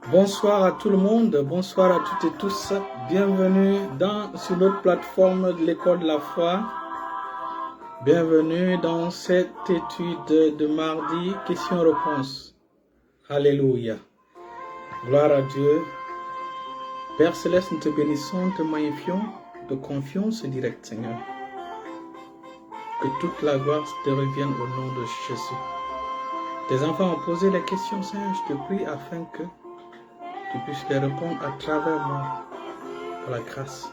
Bonsoir à tout le monde, bonsoir à toutes et tous. Bienvenue sur notre plateforme de l'école de la foi. Bienvenue dans cette étude de mardi, questions-réponses. Alléluia. Gloire à Dieu. Père Céleste, nous te bénissons, te magnifions, de confiance directe, Seigneur. Que toute la gloire te revienne au nom de Jésus. Tes enfants ont posé les questions, Seigneur, je te prie afin que tu puisses les répondre à travers moi, par la grâce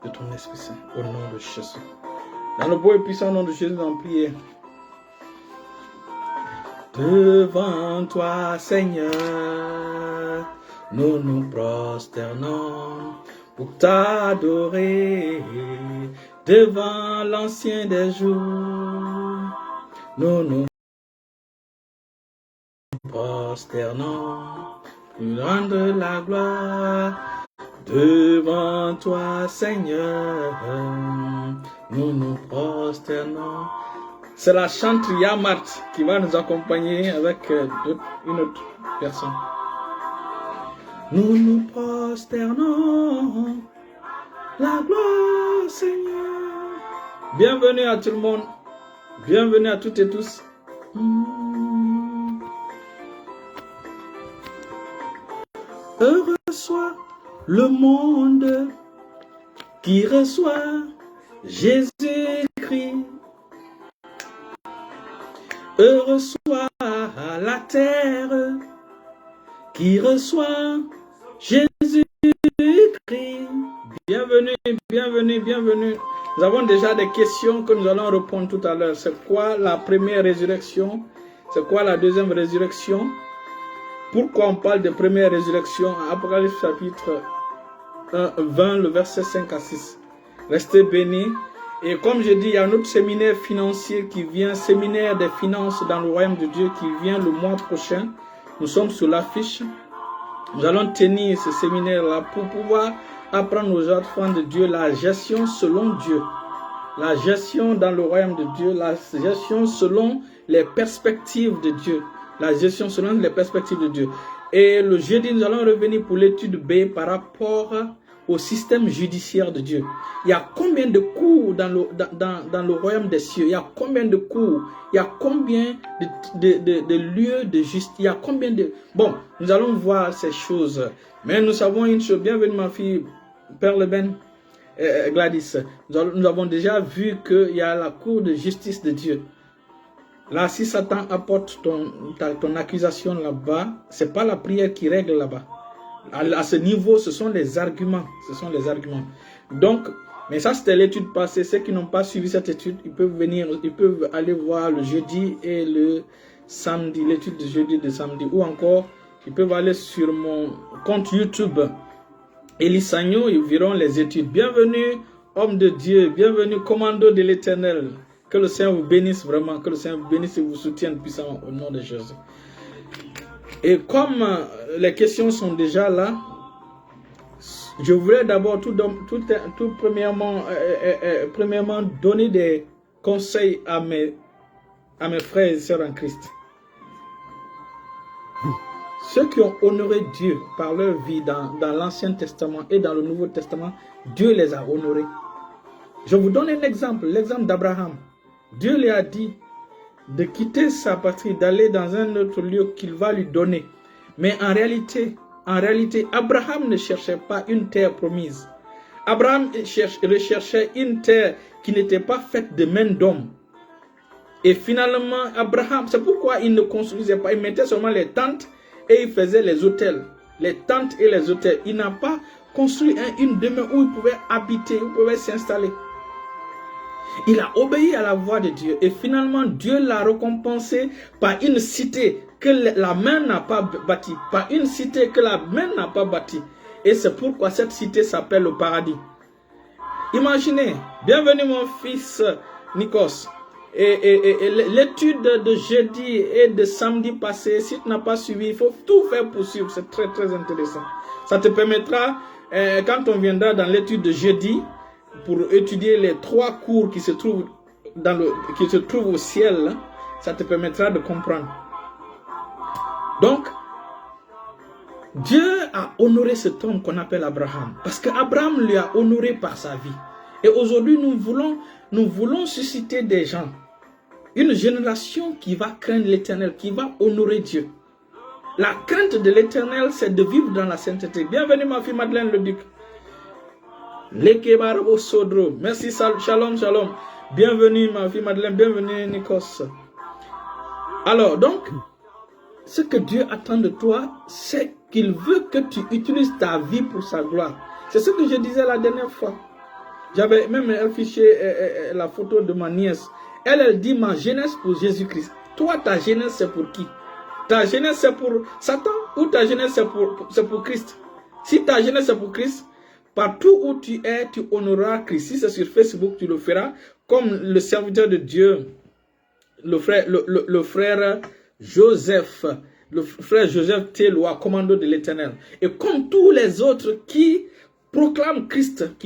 de ton Esprit Saint, au nom de Jésus. Dans le beau et puissant nom de Jésus, nous allons prier. Devant toi, Seigneur, nous nous prosternons pour t'adorer. Devant l'Ancien des jours, nous nous prosternons pour rendre la gloire. Devant toi, Seigneur, nous nous prosternons. C'est la chante Yamart qui va nous accompagner avec une autre personne. Nous nous prosternons, la gloire, Seigneur. Bienvenue à tout le monde, bienvenue à toutes et tous. Heureux soit le monde qui reçoit Jésus-Christ. Heureux soit la terre qui reçoit Jésus-Christ. Bienvenue, bienvenue, bienvenue. Nous avons déjà des questions que nous allons répondre tout à l'heure. C'est quoi la première résurrection? C'est quoi la deuxième résurrection? Pourquoi on parle de première résurrection? Apocalypse chapitre 20, le verset 5 à 6. Restez bénis. Et comme je dis, il y a un autre séminaire financier qui vient, séminaire des finances dans le royaume de Dieu qui vient le mois prochain. Nous sommes sur l'affiche. Nous allons tenir ce séminaire-là pour pouvoir apprendre aux enfants de Dieu la gestion selon Dieu. La gestion dans le royaume de Dieu, la gestion selon les perspectives de Dieu. La gestion selon les perspectives de Dieu. Et le jeudi, nous allons revenir pour l'étude B par rapport au système judiciaire de Dieu. Il y a combien de cours dans le royaume des cieux? Il y a combien de cours? Il y a combien de lieux de justice? Il y a combien de... Bon, nous allons voir ces choses. Mais nous savons une chose. Bienvenue ma fille, Perle Ben, Gladys. Nous avons déjà vu qu'il y a la cour de justice de Dieu. Là, si Satan apporte ton accusation là-bas, ce n'est pas la prière qui règle là-bas. À ce niveau, ce sont les arguments. Ce sont les arguments. Donc, mais ça c'était l'étude passée. Ceux qui n'ont pas suivi cette étude, ils peuvent aller voir le jeudi et le samedi, l'étude de jeudi et de samedi. Ou encore, ils peuvent aller sur mon compte YouTube, Elie Sagno, ils verront les études. Bienvenue, homme de Dieu. Bienvenue, commando de l'Éternel. Que le Seigneur vous bénisse vraiment, que le Seigneur vous bénisse et vous soutienne puissamment au nom de Jésus. Et comme les questions sont déjà là, je voulais d'abord premièrement donner des conseils à mes frères et sœurs en Christ. Ceux qui ont honoré Dieu par leur vie dans l'Ancien Testament et dans le Nouveau Testament, Dieu les a honorés. Je vous donne un exemple, l'exemple d'Abraham. Dieu lui a dit de quitter sa patrie, d'aller dans un autre lieu qu'il va lui donner. Mais en réalité, Abraham ne cherchait pas une terre promise. Abraham recherchait une terre qui n'était pas faite de main d'homme. Et finalement, Abraham, c'est pourquoi il ne construisait pas, il mettait seulement les tentes et il faisait les autels. Les tentes et les autels. Il n'a pas construit une demeure où il pouvait habiter, où il pouvait s'installer. Il a obéi à la voix de Dieu et finalement Dieu l'a récompensé par une cité que la main n'a pas bâtie, par une cité que la main n'a pas bâtie. Et c'est pourquoi cette cité s'appelle le paradis. Imaginez, bienvenue mon fils Nikos. Et l'étude de jeudi et de samedi passé, si tu n'as pas suivi, il faut tout faire pour suivre. C'est très très intéressant. Ça te permettra, quand on viendra dans l'étude de jeudi, pour étudier les 3 cours qui se trouvent au ciel, ça te permettra de comprendre. Donc, Dieu a honoré cet homme qu'on appelle Abraham. Parce qu'Abraham lui a honoré par sa vie. Et aujourd'hui, nous voulons susciter des gens. Une génération qui va craindre l'Éternel, qui va honorer Dieu. La crainte de l'Éternel, c'est de vivre dans la sainteté. Bienvenue ma fille Madeleine le Duc. Lekebarabo Sodro. Merci, shalom, shalom. Bienvenue ma fille Madeleine, bienvenue Nikos. Alors donc, ce que Dieu attend de toi, c'est qu'il veut que tu utilises ta vie pour sa gloire. C'est ce que je disais la dernière fois. J'avais même affiché la photo de ma nièce. Elle dit ma jeunesse pour Jésus-Christ. Toi, ta jeunesse, c'est pour qui? Ta jeunesse, c'est pour Satan ou ta jeunesse, c'est pour Christ? Si ta jeunesse, c'est pour Christ, partout où tu es, tu honoreras Christ. Si c'est sur Facebook, tu le feras comme le serviteur de Dieu, le frère Joseph. Le frère Joseph Téloa, commando de l'Éternel. Et comme tous les autres qui proclament Christ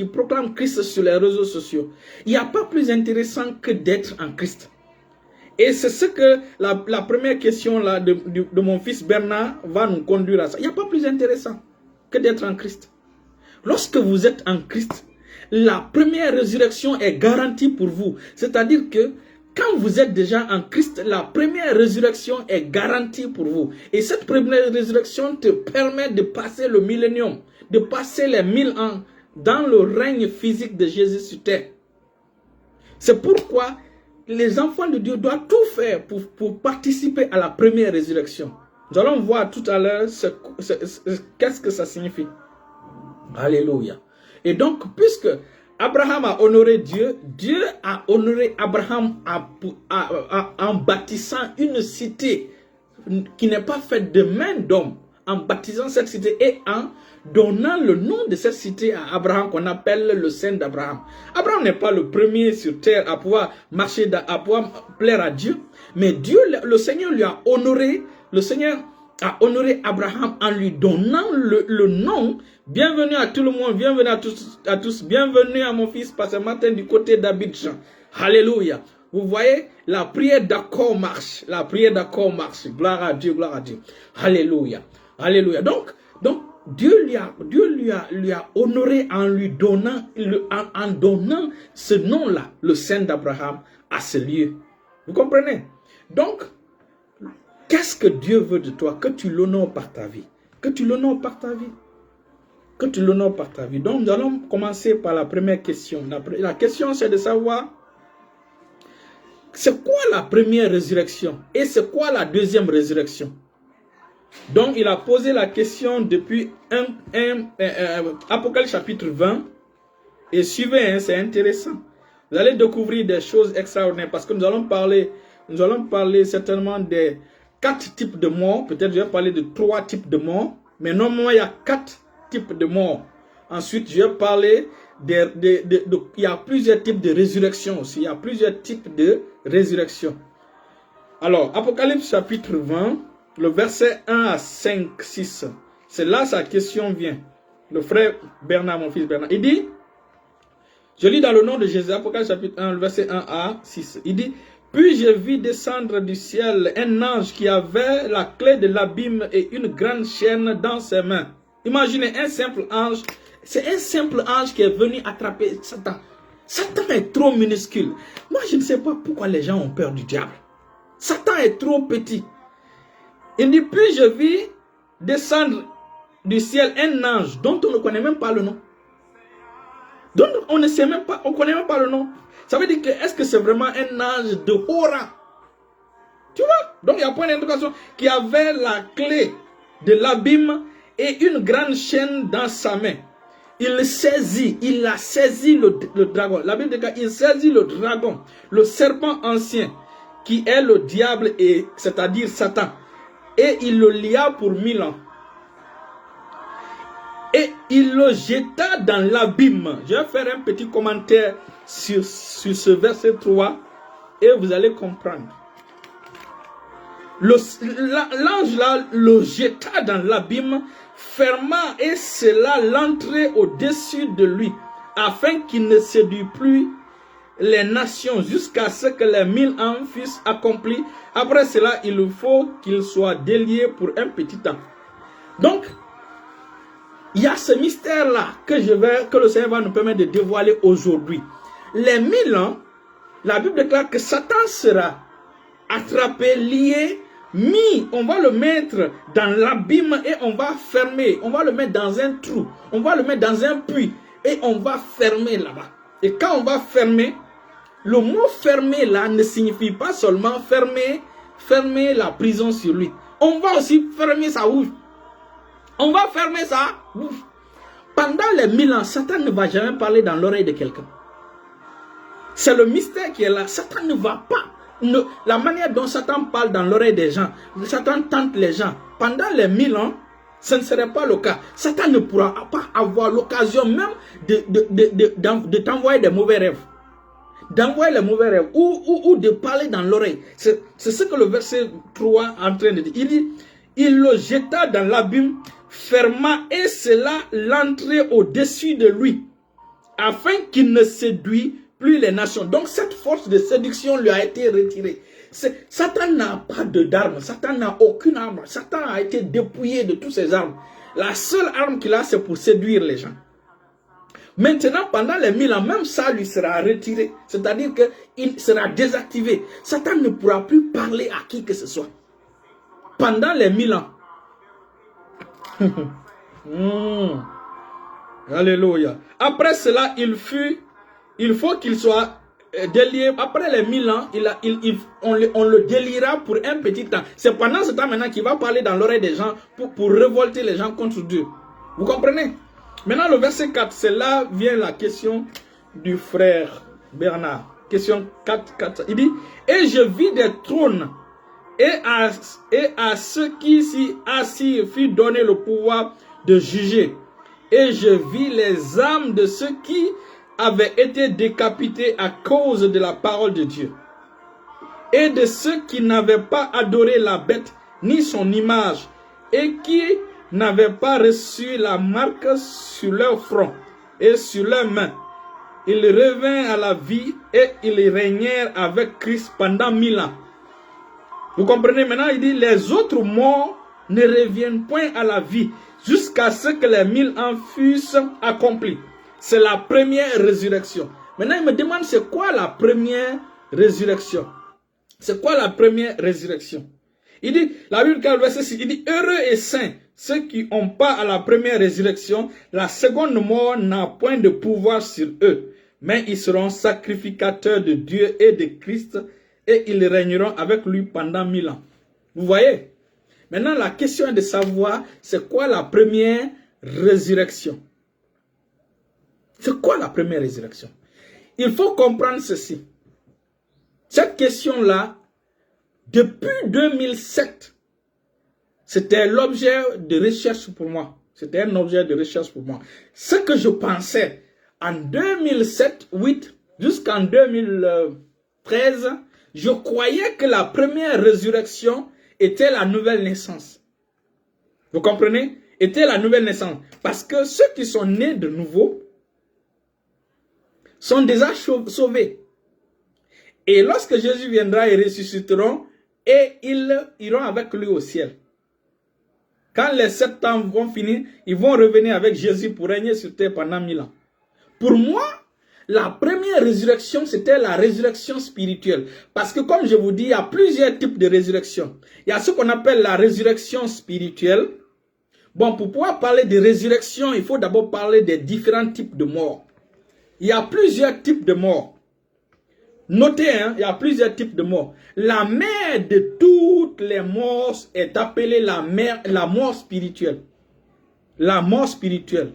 sur les réseaux sociaux. Il n'y a pas plus intéressant que d'être en Christ. Et c'est ce que la première question là de mon fils Bernard va nous conduire à ça. Il n'y a pas plus intéressant que d'être en Christ. Lorsque vous êtes en Christ, la première résurrection est garantie pour vous. C'est-à-dire que quand vous êtes déjà en Christ, la première résurrection est garantie pour vous. Et cette première résurrection te permet de passer le millénium, de passer les 1000 ans dans le règne physique de Jésus sur terre. C'est pourquoi les enfants de Dieu doivent tout faire pour participer à la première résurrection. Nous allons voir tout à l'heure qu'est-ce que ça signifie. Alléluia. Et donc, puisque Abraham a honoré Dieu, Dieu a honoré Abraham en bâtissant une cité qui n'est pas faite de main d'homme, en baptisant cette cité et en donnant le nom de cette cité à Abraham qu'on appelle le Saint d'Abraham. Abraham n'est pas le premier sur terre à pouvoir marcher, à pouvoir plaire à Dieu, mais Dieu, le Seigneur lui a honoré, le Seigneur a honoré Abraham en lui donnant le nom. Bienvenue à tout le monde, bienvenue à tous, bienvenue à mon fils Pasteur Martin du côté d'Abidjan. Alléluia. Vous voyez, la prière d'accord marche, la prière d'accord marche. Gloire à Dieu, gloire à Dieu. Alléluia, alléluia. Donc Dieu lui a honoré en lui donnant, en donnant ce nom-là, le Saint d'Abraham, à ce lieu. Vous comprenez? Donc, qu'est-ce que Dieu veut de toi? Que tu l'honores par ta vie. Que tu l'honores par ta vie. Que tu l'honores par ta vie. Donc, nous allons commencer par la première question. La question, c'est de savoir, c'est quoi la première résurrection? Et c'est quoi la deuxième résurrection? Donc, il a posé la question depuis Apocalypse chapitre 20. Et suivez, hein, c'est intéressant. Vous allez découvrir des choses extraordinaires parce que nous allons parler certainement des 4 types de morts. Peut-être je vais parler de 3 types de morts. Mais normalement, il y a 4 types de morts. Ensuite, je vais parler il y a plusieurs types de résurrection aussi. Il y a plusieurs types de résurrection. Alors, Apocalypse chapitre 20, le verset 1 à 5, 6. C'est là sa question vient. Le frère Bernard, mon fils Bernard, il dit, je lis dans le nom de Jésus, Apocalypse chapitre 1, le verset 1 à 6. Il dit, puis je vis descendre du ciel un ange qui avait la clé de l'abîme et une grande chaîne dans ses mains. Imaginez un simple ange. C'est un simple ange qui est venu attraper Satan. Satan est trop minuscule. Moi, je ne sais pas pourquoi les gens ont peur du diable. Satan est trop petit. Il dit, puis je vis descendre du ciel un ange dont on ne connaît même pas le nom. Donc on ne sait même pas, on ne connaît même pas le nom. Ça veut dire que est-ce que c'est vraiment un ange de haut rang? Tu vois? Donc il y a point d'interrogation qui avait la clé de l'abîme et une grande chaîne dans sa main. Il a saisi le dragon. La Bible dit qu'il saisit le dragon, le serpent ancien, qui est le diable, c'est-à-dire Satan. Et il le lia pour 1000 ans. Et il le jeta dans l'abîme. Je vais faire un petit commentaire sur ce verset 3 et vous allez comprendre. L'ange là le jeta dans l'abîme, ferma et scella l'entrée au-dessus de lui, afin qu'il ne séduise plus les nations jusqu'à ce que les 1000 ans fussent accomplis. Après cela, il faut qu'il soit délié pour un petit temps. Donc, Il y a ce mystère-là que le Seigneur va nous permettre de dévoiler aujourd'hui. Les 1000 ans, la Bible déclare que Satan sera attrapé, lié, mis, on va le mettre dans l'abîme et on va fermer. On va le mettre dans un trou, on va le mettre dans un puits et on va fermer là-bas. Et quand on va fermer, le mot fermer là ne signifie pas seulement fermer la prison sur lui. On va aussi fermer sa bouche. On va fermer sa bouche. Pendant les 1000 ans, Satan ne va jamais parler dans l'oreille de quelqu'un. C'est le mystère qui est là. Satan ne va pas. La manière dont Satan parle dans l'oreille des gens, Satan tente les gens. Pendant les 1000 ans, ce ne serait pas le cas. Satan ne pourra pas avoir l'occasion même de t'envoyer des mauvais rêves. D'envoyer les mauvais rêves ou de parler dans l'oreille. C'est ce que le verset 3 est en train de dire. Il dit, il le jeta dans l'abîme, ferma et cela l'entrée au-dessus de lui, afin qu'il ne séduise plus les nations. Donc cette force de séduction lui a été retirée. Satan n'a pas d'armes, Satan n'a aucune arme. Satan a été dépouillé de toutes ses armes. La seule arme qu'il a, c'est pour séduire les gens. Maintenant, pendant les 1000 ans, même ça lui sera retiré. C'est-à-dire qu'il sera désactivé. Satan ne pourra plus parler à qui que ce soit. Pendant les 1000 ans. Alléluia. Après cela, il faut qu'il soit délié. Après les 1000 ans, on le déliera pour un petit temps. C'est pendant ce temps maintenant qu'il va parler dans l'oreille des gens pour révolter les gens contre Dieu. Vous comprenez? Maintenant, le verset 4, c'est là vient la question du frère Bernard. Question 4. Il dit, et je vis des trônes, et à ceux qui s'y assirent fut donné le pouvoir de juger. Et je vis les âmes de ceux qui avaient été décapités à cause de la parole de Dieu. Et de ceux qui n'avaient pas adoré la bête, ni son image, et qui n'avaient pas reçu la marque sur leur front et sur leurs mains. Ils revinrent à la vie et ils régnèrent avec Christ pendant 1000 ans. Vous comprenez maintenant, il dit, les autres morts ne reviennent point à la vie jusqu'à ce que les 1000 ans fussent accomplis. C'est la première résurrection. Maintenant, il me demande, c'est quoi la première résurrection? C'est quoi la première résurrection? Il dit, la Bible, verset 6, il dit, heureux et saints ceux qui ont pas à la première résurrection, la seconde mort n'a point de pouvoir sur eux, mais ils seront sacrificateurs de Dieu et de Christ, et ils régneront avec lui pendant 1000 ans. Vous voyez? Maintenant, la question est de savoir, c'est quoi la première résurrection? C'est quoi la première résurrection? Il faut comprendre ceci. Cette question-là, depuis 2007, c'était l'objet de recherche pour moi. C'était un objet de recherche pour moi. Ce que je pensais en 2007, 2008, jusqu'en 2013, je croyais que la première résurrection était la nouvelle naissance. Vous comprenez? Était la nouvelle naissance. Parce que ceux qui sont nés de nouveau sont déjà sauvés. Et lorsque Jésus viendra, ils ressusciteront et ils iront avec lui au ciel. Quand les 7 ans vont finir, ils vont revenir avec Jésus pour régner sur terre pendant 1000 ans. Pour moi, la première résurrection, c'était la résurrection spirituelle. Parce que comme je vous dis, il y a plusieurs types de résurrection. Il y a ce qu'on appelle la résurrection spirituelle. Bon, pour pouvoir parler de résurrection, il faut d'abord parler des différents types de morts. Il y a plusieurs types de morts. Notez, hein, il y a plusieurs types de morts. La mère de toutes les morts est appelée la mort spirituelle. La mort spirituelle.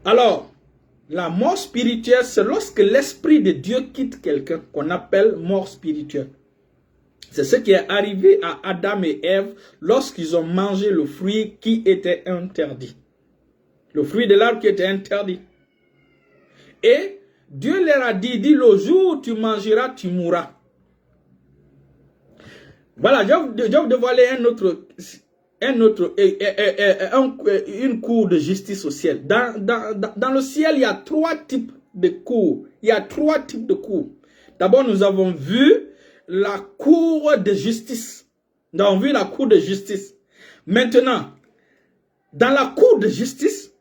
Alors, la mort spirituelle, c'est lorsque l'Esprit de Dieu quitte quelqu'un qu'on appelle mort spirituelle. C'est ce qui est arrivé à Adam et Ève lorsqu'ils ont mangé le fruit qui était interdit. Le fruit de l'arbre qui était interdit. Et Dieu leur a dit, le jour où tu mangeras, tu mourras. Voilà, je vais vous dévoiler une cour de justice au ciel. Dans le ciel, il y a 3 types de cours. Il y a 3 types de cours. D'abord, nous avons vu la cour de justice. Nous avons vu la cour de justice. Maintenant, Dans la cour de justice,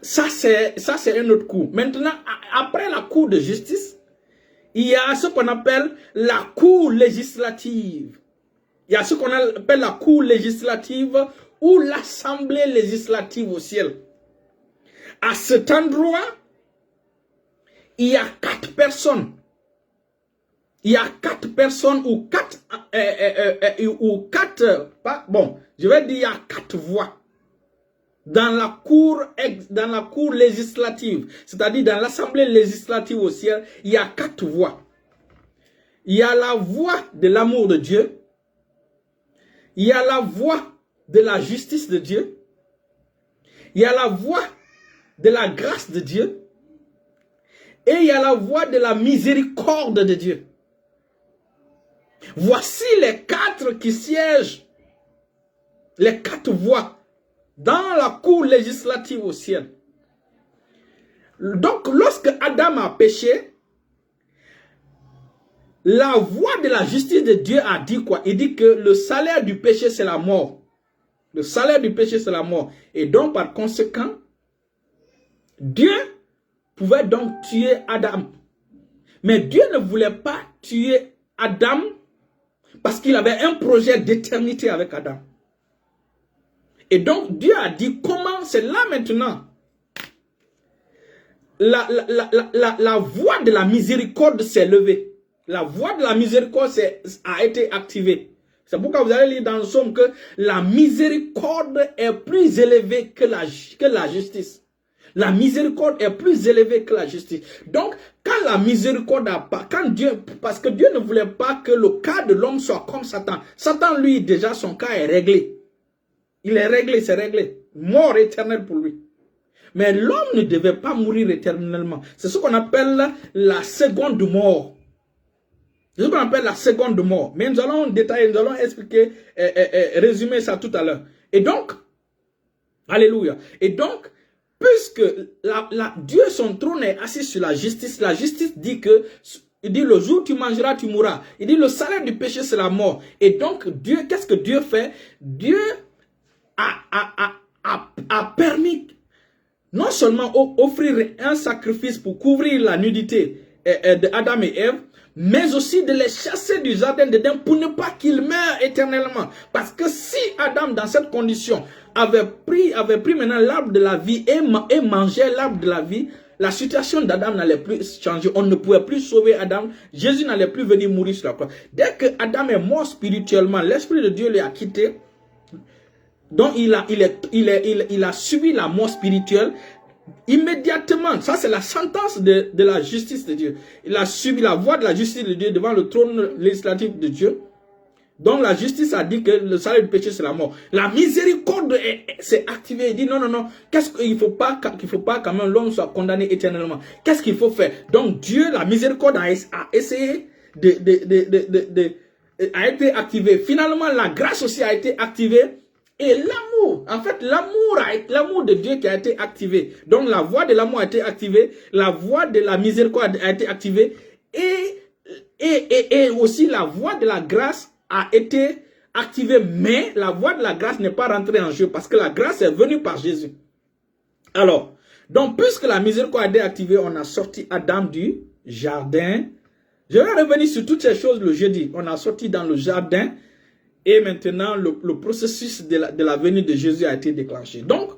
ça c'est un autre cour. Maintenant, après la cour de justice, il y a ce qu'on appelle la cour législative. Il y a ce qu'on appelle la cour législative ou l'assemblée législative au ciel. À cet endroit, il y a 4 personnes. Il y a 4 personnes ou 4 bon, je vais dire il y a 4 voix. Dans la cour législative, c'est-à-dire dans l'assemblée législative au ciel, il y a 4 voix. Il y a la voix de l'amour de Dieu. Il y a la voix de la justice de Dieu. Il y a la voix de la grâce de Dieu. Et il y a la voix de la miséricorde de Dieu. Voici les 4 qui siègent. Les 4 voix dans la cour législative au ciel. Donc, lorsque Adam a péché, la voix de la justice de Dieu a dit quoi? Il dit que le salaire du péché, c'est la mort. Le salaire du péché, c'est la mort. Et donc, par conséquent, Dieu pouvait donc tuer Adam. Mais Dieu ne voulait pas tuer Adam parce qu'il avait un projet d'éternité avec Adam. Et donc, Dieu a dit comment, c'est là maintenant. La voix de la miséricorde s'est levée. La voix de la miséricorde a été activée. C'est pourquoi vous allez lire dans le psaume que la miséricorde est plus élevée que la justice. La miséricorde est plus élevée que la justice. Donc, quand la miséricorde a pas, parce que Dieu ne voulait pas que le cas de l'homme soit comme Satan. Satan, lui, déjà, son cas est réglé. Il est réglé, c'est réglé. Mort éternelle pour lui. Mais l'homme ne devait pas mourir éternellement. C'est ce qu'on appelle la seconde mort. C'est ce qu'on appelle la seconde mort. Mais nous allons détailler, nous allons expliquer, résumer ça tout à l'heure. Et donc, alléluia. Et donc, puisque Dieu, son trône est assis sur la justice dit que, il dit le jour où tu mangeras, tu mourras. Il dit le salaire du péché, c'est la mort. Et donc, Dieu, qu'est-ce que Dieu fait? Dieu a permis non seulement offrir un sacrifice pour couvrir la nudité d'Adam et Ève, mais aussi de les chasser du jardin d'Éden pour ne pas qu'ils meurent éternellement. Parce que si Adam, dans cette condition, avait pris maintenant l'arbre de la vie et mangeait l'arbre de la vie, la situation d'Adam n'allait plus changer. On ne pouvait plus sauver Adam. Jésus n'allait plus venir mourir sur la croix. Dès que Adam est mort spirituellement, l'Esprit de Dieu l'a quitté. Donc il a subi la mort spirituelle. Immédiatement, ça c'est la sentence de la justice de Dieu. Il a subi la voix de la justice de Dieu devant le trône législatif de Dieu. Donc la justice a dit que le salaire du péché c'est la mort. La miséricorde s'est activée. Il dit non, qu'est-ce qu'il faut pas quand même l'homme soit condamné éternellement. Qu'est-ce qu'il faut faire? Donc Dieu, la miséricorde a essayé a été activée. Finalement, la grâce aussi a été activée. Et l'amour, en fait, l'amour de Dieu qui a été activé. Donc la voix de l'amour a été activée, la voix de la miséricorde a été activée, et aussi la voix de la grâce a été activée. Mais la voix de la grâce n'est pas rentrée en jeu parce que la grâce est venue par Jésus. Alors, donc puisque la miséricorde a été activée, on a sorti Adam du jardin. Je vais revenir sur toutes ces choses le jeudi. On a sorti dans le jardin. Et maintenant, le processus de la venue de Jésus a été déclenché. Donc,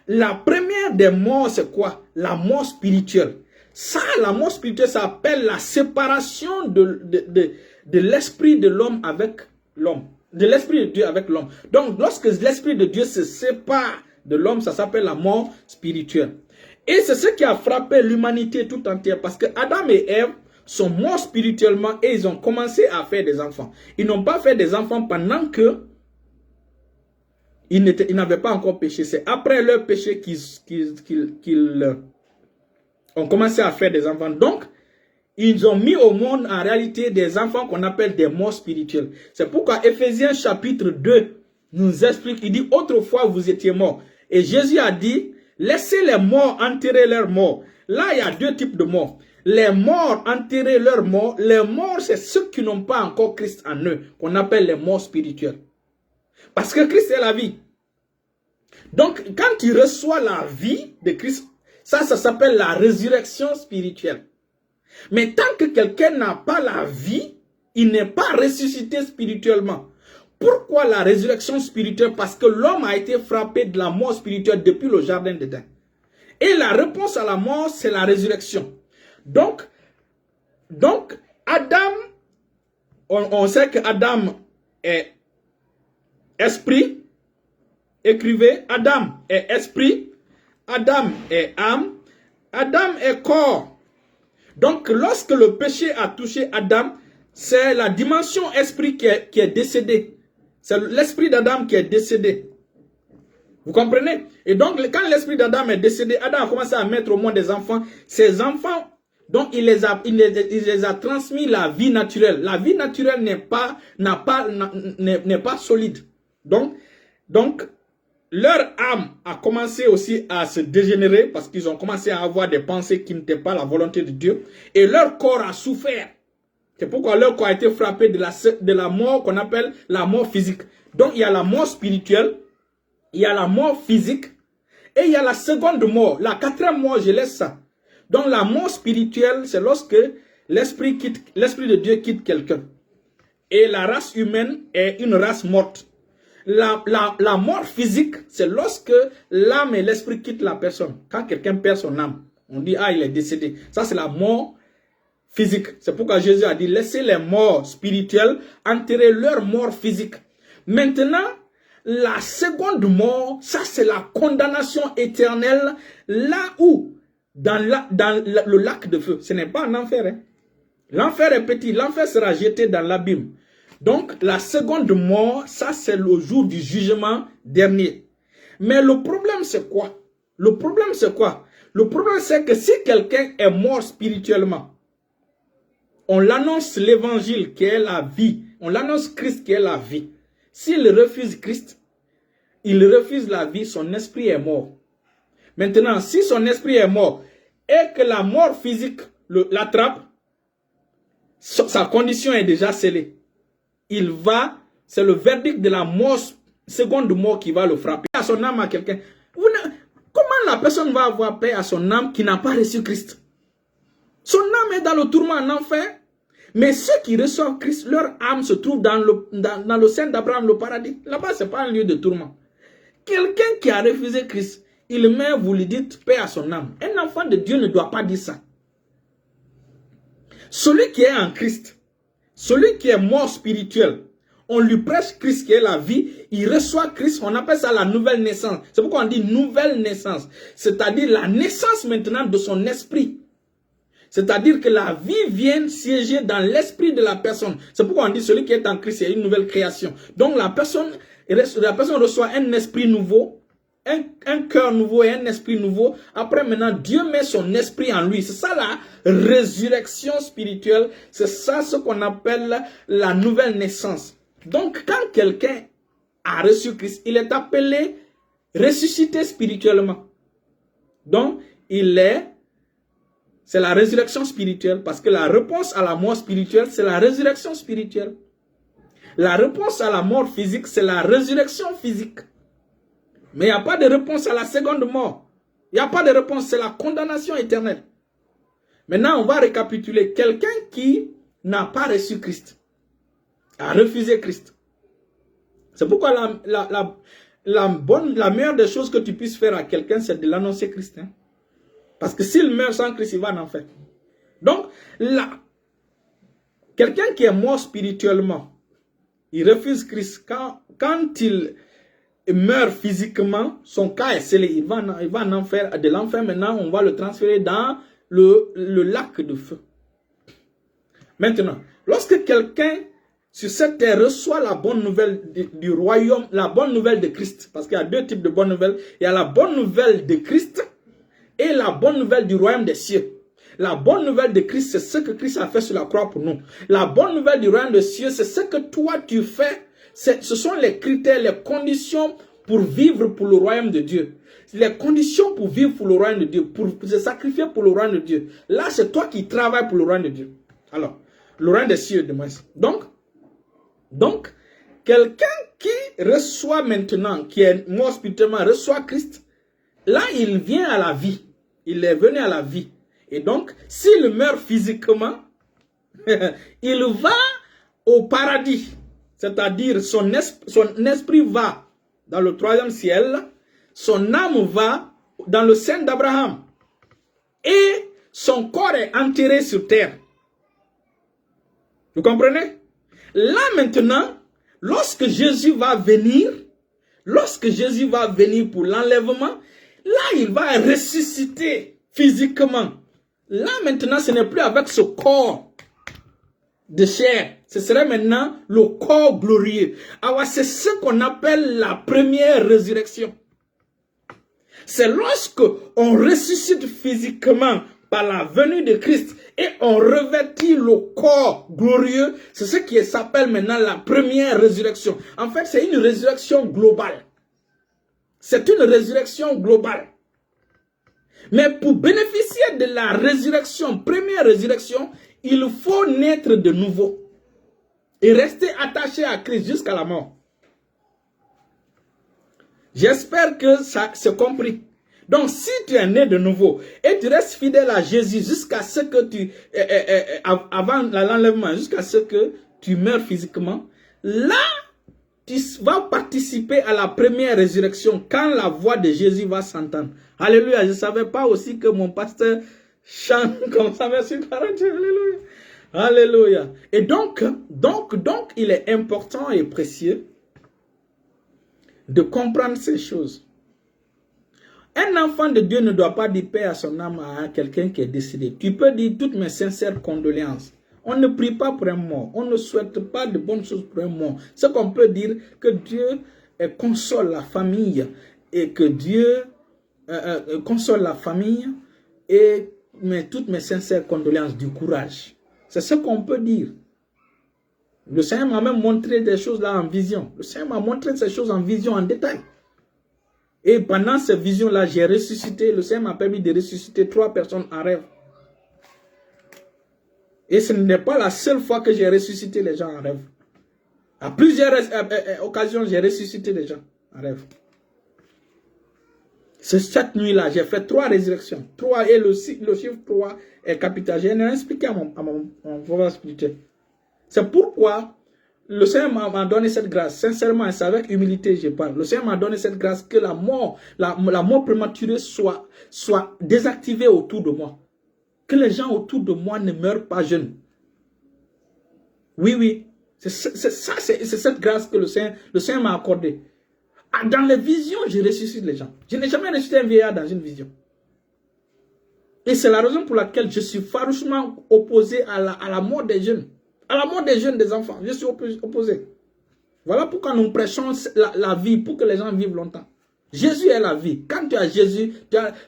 la première des morts, c'est quoi? La mort spirituelle. Ça, la mort spirituelle, ça s'appelle la séparation de l'esprit de l'homme avec l'homme. De l'esprit de Dieu avec l'homme. Donc, lorsque l'esprit de Dieu se sépare de l'homme, ça s'appelle la mort spirituelle. Et c'est ce qui a frappé l'humanité tout entière. Parce que Adam et Ève sont morts spirituellement et ils ont commencé à faire des enfants. Ils n'ont pas fait des enfants pendant que ils n'avaient pas encore péché. C'est après leur péché qu'ils ont commencé à faire des enfants. Donc, ils ont mis au monde en réalité des enfants qu'on appelle des morts spirituels. C'est pourquoi Éphésiens chapitre 2 nous explique, il dit autrefois vous étiez morts. Et Jésus a dit, laissez les morts enterrer leurs morts. Là, il y a 2 types de morts. Les morts enterrer leurs morts. Les morts, c'est ceux qui n'ont pas encore Christ en eux, qu'on appelle les morts spirituels. Parce que Christ est la vie. Donc, quand tu reçois la vie de Christ, ça s'appelle la résurrection spirituelle. Mais tant que quelqu'un n'a pas la vie, il n'est pas ressuscité spirituellement. Pourquoi la résurrection spirituelle? Parce que l'homme a été frappé de la mort spirituelle depuis le jardin d'Éden. Et la réponse à la mort, c'est la résurrection. Donc Adam, on sait que Adam est esprit. Écrivez, Adam est esprit, Adam est âme, Adam est corps. Donc, lorsque le péché a touché Adam, c'est la dimension esprit qui est décédée. C'est l'esprit d'Adam qui est décédé. Vous comprenez? Et donc, quand l'esprit d'Adam est décédé, Adam a commencé à mettre au monde des enfants. Ces enfants, donc, il les a transmis la vie naturelle. La vie naturelle n'est pas solide. Donc, leur âme a commencé aussi à se dégénérer parce qu'ils ont commencé à avoir des pensées qui n'étaient pas la volonté de Dieu. Et leur corps a souffert. C'est pourquoi leur corps a été frappé de la mort qu'on appelle la mort physique. Donc, il y a la mort spirituelle, il y a la mort physique et il y a la seconde mort. La quatrième mort, je laisse ça. Donc, la mort spirituelle, c'est lorsque l'esprit de Dieu quitte quelqu'un. Et la race humaine est une race morte. La mort physique, c'est lorsque l'âme et l'esprit quittent la personne. Quand quelqu'un perd son âme, on dit, ah, il est décédé. Ça, c'est la mort physique. C'est pourquoi Jésus a dit, laissez les morts spirituels enterrer leur mort physique. Maintenant, la seconde mort, ça, c'est la condamnation éternelle, là où, dans le lac de feu. Ce n'est pas un enfer. Hein. L'enfer est petit. L'enfer sera jeté dans l'abîme. Donc, la seconde mort, ça c'est le jour du jugement dernier. Mais le problème c'est quoi? Le problème c'est quoi? Le problème c'est que si quelqu'un est mort spirituellement, on l'annonce l'évangile qui est la vie. On l'annonce Christ qui est la vie. S'il refuse Christ, il refuse la vie, son esprit est mort. Maintenant, si son esprit est mort et que la mort physique l'attrape, sa condition est déjà scellée. C'est le verdict de la mort, seconde mort qui va le frapper. À son âme à quelqu'un. Comment la personne va avoir paix à son âme qui n'a pas reçu Christ? Son âme est dans le tourment en enfer. Mais ceux qui reçoivent Christ, leur âme se trouve dans le sein d'Abraham, le paradis. Là-bas, ce n'est pas un lieu de tourment. Quelqu'un qui a refusé Christ, il meurt, vous lui dites paix à son âme. Un enfant de Dieu ne doit pas dire ça. Celui qui est en Christ, celui qui est mort spirituel, on lui prêche Christ qui est la vie, il reçoit Christ, on appelle ça la nouvelle naissance. C'est pourquoi on dit nouvelle naissance. C'est-à-dire la naissance maintenant de son esprit. C'est-à-dire que la vie vient siéger dans l'esprit de la personne. C'est pourquoi on dit celui qui est en Christ, c'est une nouvelle création. Donc la personne reçoit un esprit nouveau, un cœur nouveau et un esprit nouveau. Après maintenant, Dieu met son esprit en lui. C'est ça la résurrection spirituelle. C'est ça ce qu'on appelle la nouvelle naissance. Donc quand quelqu'un a reçu Christ, il est appelé ressuscité spirituellement. Donc c'est la résurrection spirituelle parce que la réponse à la mort spirituelle, c'est la résurrection spirituelle. La réponse à la mort physique, c'est la résurrection physique. Mais il n'y a pas de réponse à la seconde mort. Il n'y a pas de réponse, c'est la condamnation éternelle. Maintenant, on va récapituler. Quelqu'un qui n'a pas reçu Christ, a refusé Christ. C'est pourquoi la meilleure des choses que tu puisses faire à quelqu'un, c'est de l'annoncer Christ. Hein? Parce que s'il meurt sans Christ, il va en enfer. Donc, là, quelqu'un qui est mort spirituellement, il refuse Christ. Quand il meurt physiquement, son cas est scellé. Il va en enfer. De l'enfer, maintenant, on va le transférer dans le lac de feu. Maintenant, lorsque quelqu'un sur cette terre reçoit la bonne nouvelle du royaume, la bonne nouvelle de Christ, parce qu'il y a deux types de bonnes nouvelles. Il y a la bonne nouvelle de Christ et la bonne nouvelle du royaume des cieux. La bonne nouvelle de Christ, c'est ce que Christ a fait sur la croix pour nous. La bonne nouvelle du royaume des cieux, c'est ce que toi tu fais. Ce sont les critères, les conditions pour vivre pour le royaume de Dieu. Les conditions pour vivre pour le royaume de Dieu, pour se sacrifier pour le royaume de Dieu. Là, c'est toi qui travailles pour le royaume de Dieu. Alors, le royaume des cieux, de moins. Donc, quelqu'un qui reçoit maintenant, qui est mort spirituellement, reçoit Christ, là, il vient à la vie. Il est venu à la vie. Et donc, s'il meurt physiquement, il va au paradis. C'est-à-dire, son esprit va dans le 3e ciel, son âme va dans le sein d'Abraham. Et son corps est enterré sur terre. Vous comprenez? Là maintenant, lorsque Jésus va venir pour l'enlèvement, là il va ressusciter physiquement. Là maintenant, ce n'est plus avec ce corps de chair. Ce serait maintenant le corps glorieux. Alors c'est ce qu'on appelle la première résurrection. C'est lorsque on ressuscite physiquement par la venue de Christ et on revêtit le corps glorieux. C'est ce qui s'appelle maintenant la première résurrection. En fait, c'est une résurrection globale. C'est une résurrection globale. Mais pour bénéficier de la résurrection, première résurrection, il faut naître de nouveau et rester attaché à Christ jusqu'à la mort. J'espère que ça c'est compris. Donc, si tu es né de nouveau et tu restes fidèle à Jésus jusqu'à ce que avant l'enlèvement, jusqu'à ce que tu meurs physiquement, là, tu vas participer à la première résurrection quand la voix de Jésus va s'entendre. Alléluia. Je ne savais pas aussi que mon pasteur chante comme ça. Merci, alléluia. Alléluia. Et donc, il est important et précieux de comprendre ces choses. Un enfant de Dieu ne doit pas dire paix à son âme à quelqu'un qui est décédé. Tu peux dire toutes mes sincères condoléances. On ne prie pas pour un mort. On ne souhaite pas de bonnes choses pour un mort. Ce qu'on peut dire, que Dieu console la famille et que Dieu console la famille et toutes mes sincères condoléances, du courage. C'est ce qu'on peut dire. Le Seigneur m'a même montré des choses là en vision. Le Seigneur m'a montré ces choses en vision, en détail. Et pendant ces visions-là, j'ai ressuscité. Le Seigneur m'a permis de ressusciter 3 personnes en rêve. Et ce n'est pas la seule fois que j'ai ressuscité les gens en rêve. À plusieurs occasions, j'ai ressuscité les gens en rêve. C'est cette nuit-là, j'ai fait 3 résurrections. 3 et le chiffre 3 est capital. J'ai expliqué à mon frère spirituel. C'est pourquoi le Seigneur m'a donné cette grâce. Sincèrement, c'est avec humilité je parle. Le Seigneur m'a donné cette grâce que la mort prématurée soit désactivée autour de moi. Que les gens autour de moi ne meurent pas jeunes. Oui, oui. C'est cette grâce que le Seigneur m'a accordée. Dans les visions, je ressuscite les gens. Je n'ai jamais ressuscité un vieillard dans une vision. Et c'est la raison pour laquelle je suis farouchement opposé à la mort des jeunes. À la mort des jeunes, des enfants. Je suis opposé. Voilà pourquoi nous prêchons la vie pour que les gens vivent longtemps. Jésus est la vie. Quand tu as Jésus,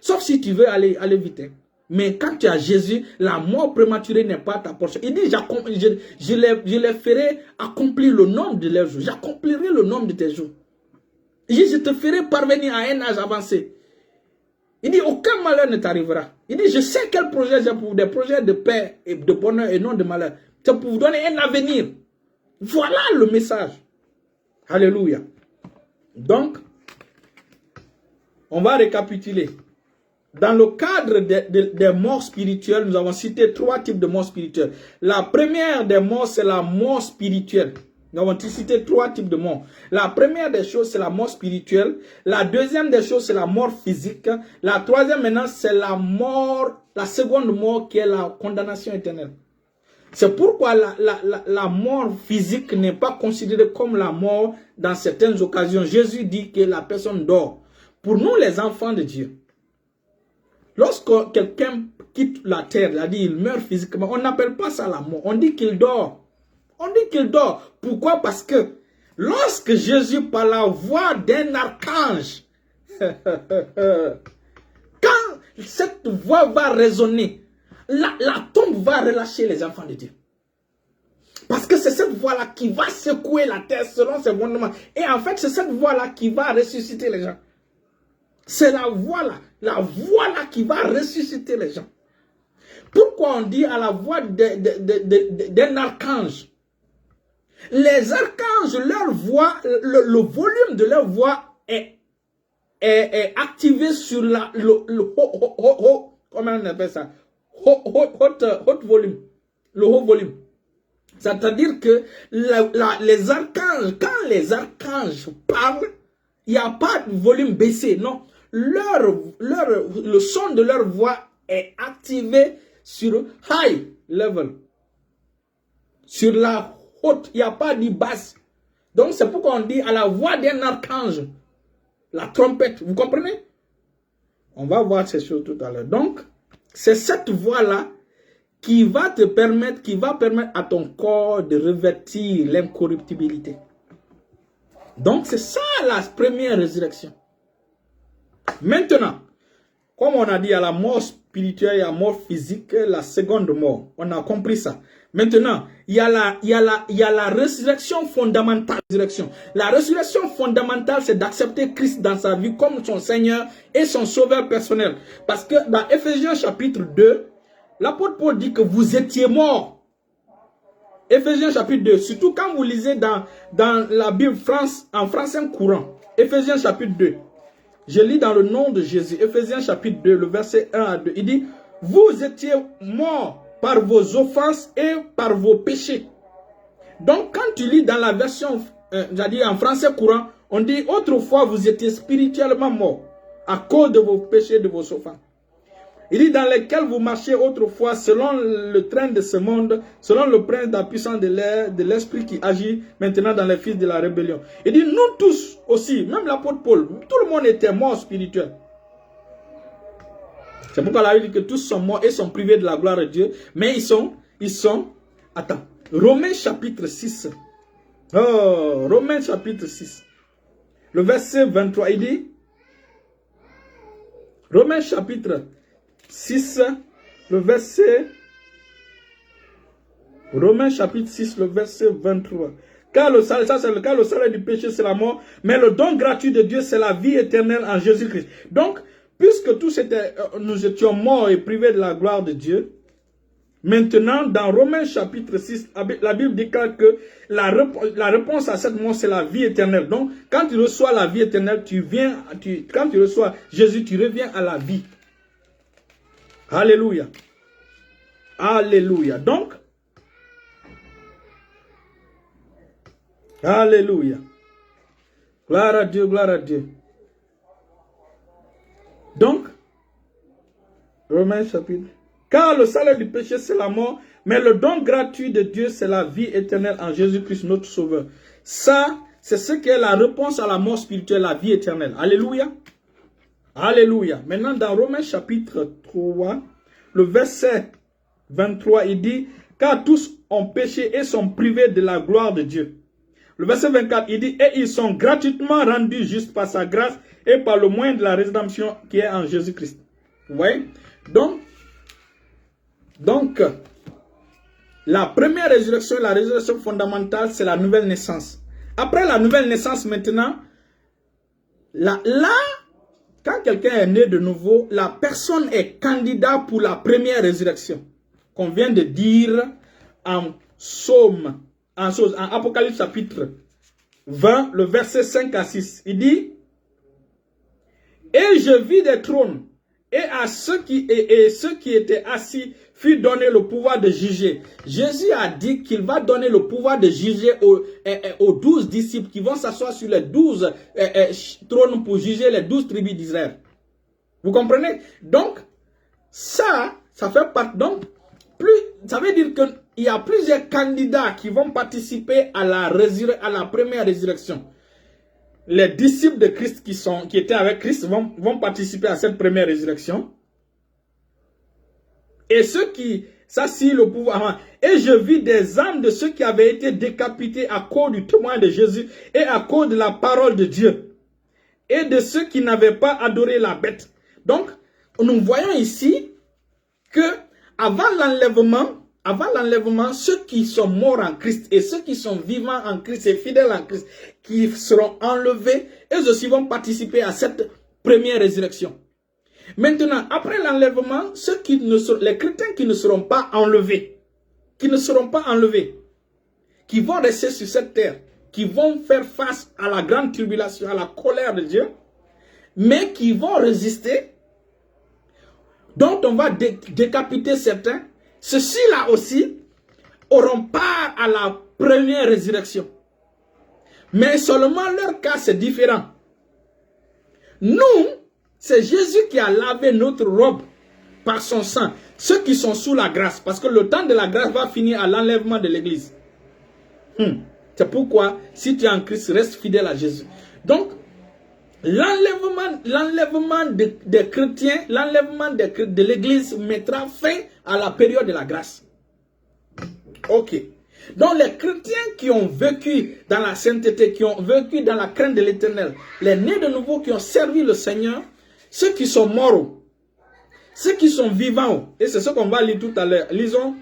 sauf si tu veux aller vite. Hein. Mais quand tu as Jésus, la mort prématurée n'est pas ta portion. Il dit, je les ferai accomplir le nombre de leurs jours. J'accomplirai le nombre de tes jours. Il dit, je te ferai parvenir à un âge avancé. Il dit, aucun malheur ne t'arrivera. Il dit, je sais quel projet j'ai pour vous, des projets de paix et de bonheur et non de malheur. C'est pour vous donner un avenir. Voilà le message. Alléluia. Donc, on va récapituler. Dans le cadre des morts spirituelles, nous avons cité 3 types de morts spirituelles. La première des morts, c'est la mort spirituelle. Nous avons cité 3 types de morts. La première des choses, c'est la mort spirituelle. La deuxième des choses, c'est la mort physique. La troisième maintenant, c'est la seconde mort qui est la condamnation éternelle. C'est pourquoi la mort physique n'est pas considérée comme la mort dans certaines occasions. Jésus dit que la personne dort. Pour nous, les enfants de Dieu, lorsque quelqu'un quitte la terre, il meurt physiquement, on n'appelle pas ça la mort. On dit qu'il dort. On dit qu'il dort. Pourquoi? Parce que lorsque Jésus, par la voix d'un archange, quand cette voix va résonner, la tombe va relâcher les enfants de Dieu. Parce que c'est cette voix-là qui va secouer la terre selon ses fondements. Et en fait, c'est cette voix-là qui va ressusciter les gens. C'est la voix-là qui va ressusciter les gens. Pourquoi on dit à la voix d'un archange? Les archanges, leur voix voix, le volume de leur voix est activé sur comment on appelle ça? Haut volume. Le haut volume. C'est-à-dire que les archanges, quand les archanges parlent, il n'y a pas de volume baissé, non. Le son de leur voix est activé sur high level. Sur la haute, il n'y a pas de basse. Donc c'est pourquoi on dit à la voix d'un archange, la trompette, vous comprenez? On va voir ces choses tout à l'heure. Donc, c'est cette voix-là qui va permettre à ton corps de revêtir l'incorruptibilité. Donc, c'est ça la première résurrection. Maintenant, comme on a dit, à la mort spirituelle et à la mort physique, la seconde mort. On a compris ça. Maintenant, il y a la résurrection fondamentale. La résurrection fondamentale, c'est d'accepter Christ dans sa vie comme son Seigneur et son Sauveur personnel. Parce que dans Éphésiens chapitre 2, l'apôtre Paul dit que vous étiez morts. Éphésiens chapitre 2, surtout quand vous lisez dans la Bible en français courant. Éphésiens chapitre 2. Je lis dans le nom de Jésus. Éphésiens chapitre 2, le verset 1 à 2. Il dit, vous étiez morts par vos offenses et par vos péchés. Donc, quand tu lis dans la version, en français courant, on dit, autrefois, vous étiez spirituellement morts à cause de vos péchés, de vos offenses. Il dit, dans lesquels vous marchiez autrefois selon le train de ce monde, selon le prince de la puissance de l'air, de l'esprit qui agit maintenant dans les fils de la rébellion. Il dit, nous tous aussi, même l'apôtre Paul, tout le monde était mort spirituel. C'est pourquoi la Bible dit que tous sont morts et sont privés de la gloire de Dieu. Mais ils sont, attends, Romains chapitre 6. Oh, Romains chapitre 6. Le verset 23, il dit, Romains chapitre 6, le verset, Romains chapitre 6, le verset 23. Car le salaire du péché, c'est la mort, mais le don gratuit de Dieu, c'est la vie éternelle en Jésus-Christ. Donc, puisque nous étions morts et privés de la gloire de Dieu, maintenant, dans Romains chapitre 6, la Bible déclare que la réponse à cette mort, c'est la vie éternelle. Donc, quand tu reçois la vie éternelle, quand tu reçois Jésus, tu reviens à la vie. Alléluia. Alléluia. Donc, alléluia. Gloire à Dieu, gloire à Dieu. Donc, Romains chapitre. Car le salaire du péché, c'est la mort, mais le don gratuit de Dieu, c'est la vie éternelle en Jésus-Christ, notre Sauveur. Ça, c'est ce qui est la réponse à la mort spirituelle, la vie éternelle. Alléluia. Alléluia. Maintenant, dans Romains chapitre 3, le verset 23, il dit, car tous ont péché et sont privés de la gloire de Dieu. Le verset 24, il dit, et ils sont gratuitement rendus justes par sa grâce et par le moyen de la rédemption qui est en Jésus-Christ. Vous voyez? Donc, la première résurrection, la résurrection fondamentale, c'est la nouvelle naissance. Après la nouvelle naissance, maintenant, là, quand quelqu'un est né de nouveau, la personne est candidat pour la première résurrection. Qu'on vient de dire en Apocalypse chapitre 20, le verset 5 à 6. Il dit, et je vis des trônes, et à ceux qui étaient assis fut donné le pouvoir de juger. Jésus a dit qu'il va donner le pouvoir de juger aux 12 disciples qui vont s'asseoir sur les 12 trônes pour juger les 12 tribus d'Israël. Vous comprenez? Donc, ça fait partie. Donc, ça veut dire qu'il y a plusieurs candidats qui vont participer à la première résurrection. Les disciples de Christ qui étaient avec Christ vont participer à cette première résurrection. Et ceux qui s'assient le pouvoir. Et je vis des âmes de ceux qui avaient été décapités à cause du témoin de Jésus et à cause de la parole de Dieu. Et de ceux qui n'avaient pas adoré la bête. Donc, nous voyons ici que avant l'enlèvement, ceux qui sont morts en Christ et ceux qui sont vivants en Christ et fidèles en Christ, qui seront enlevés, eux aussi vont participer à cette première résurrection. Maintenant, après l'enlèvement, les chrétiens qui ne seront pas enlevés, qui vont rester sur cette terre, qui vont faire face à la grande tribulation, à la colère de Dieu, mais qui vont résister, dont on va décapiter certains. Ceux-ci-là aussi auront part à la première résurrection. Mais seulement leur cas, c'est différent. Nous, c'est Jésus qui a lavé notre robe par son sang. Ceux qui sont sous la grâce, parce que le temps de la grâce va finir à l'enlèvement de l'église. C'est pourquoi, si tu es en Christ, reste fidèle à Jésus. Donc, l'enlèvement des chrétiens, l'enlèvement de l'église mettra fin à la période de la grâce. Ok. Donc, les chrétiens qui ont vécu dans la sainteté, qui ont vécu dans la crainte de l'Éternel, les nés de nouveau qui ont servi le Seigneur, ceux qui sont morts, ceux qui sont vivants, et c'est ce qu'on va lire tout à l'heure. Lisons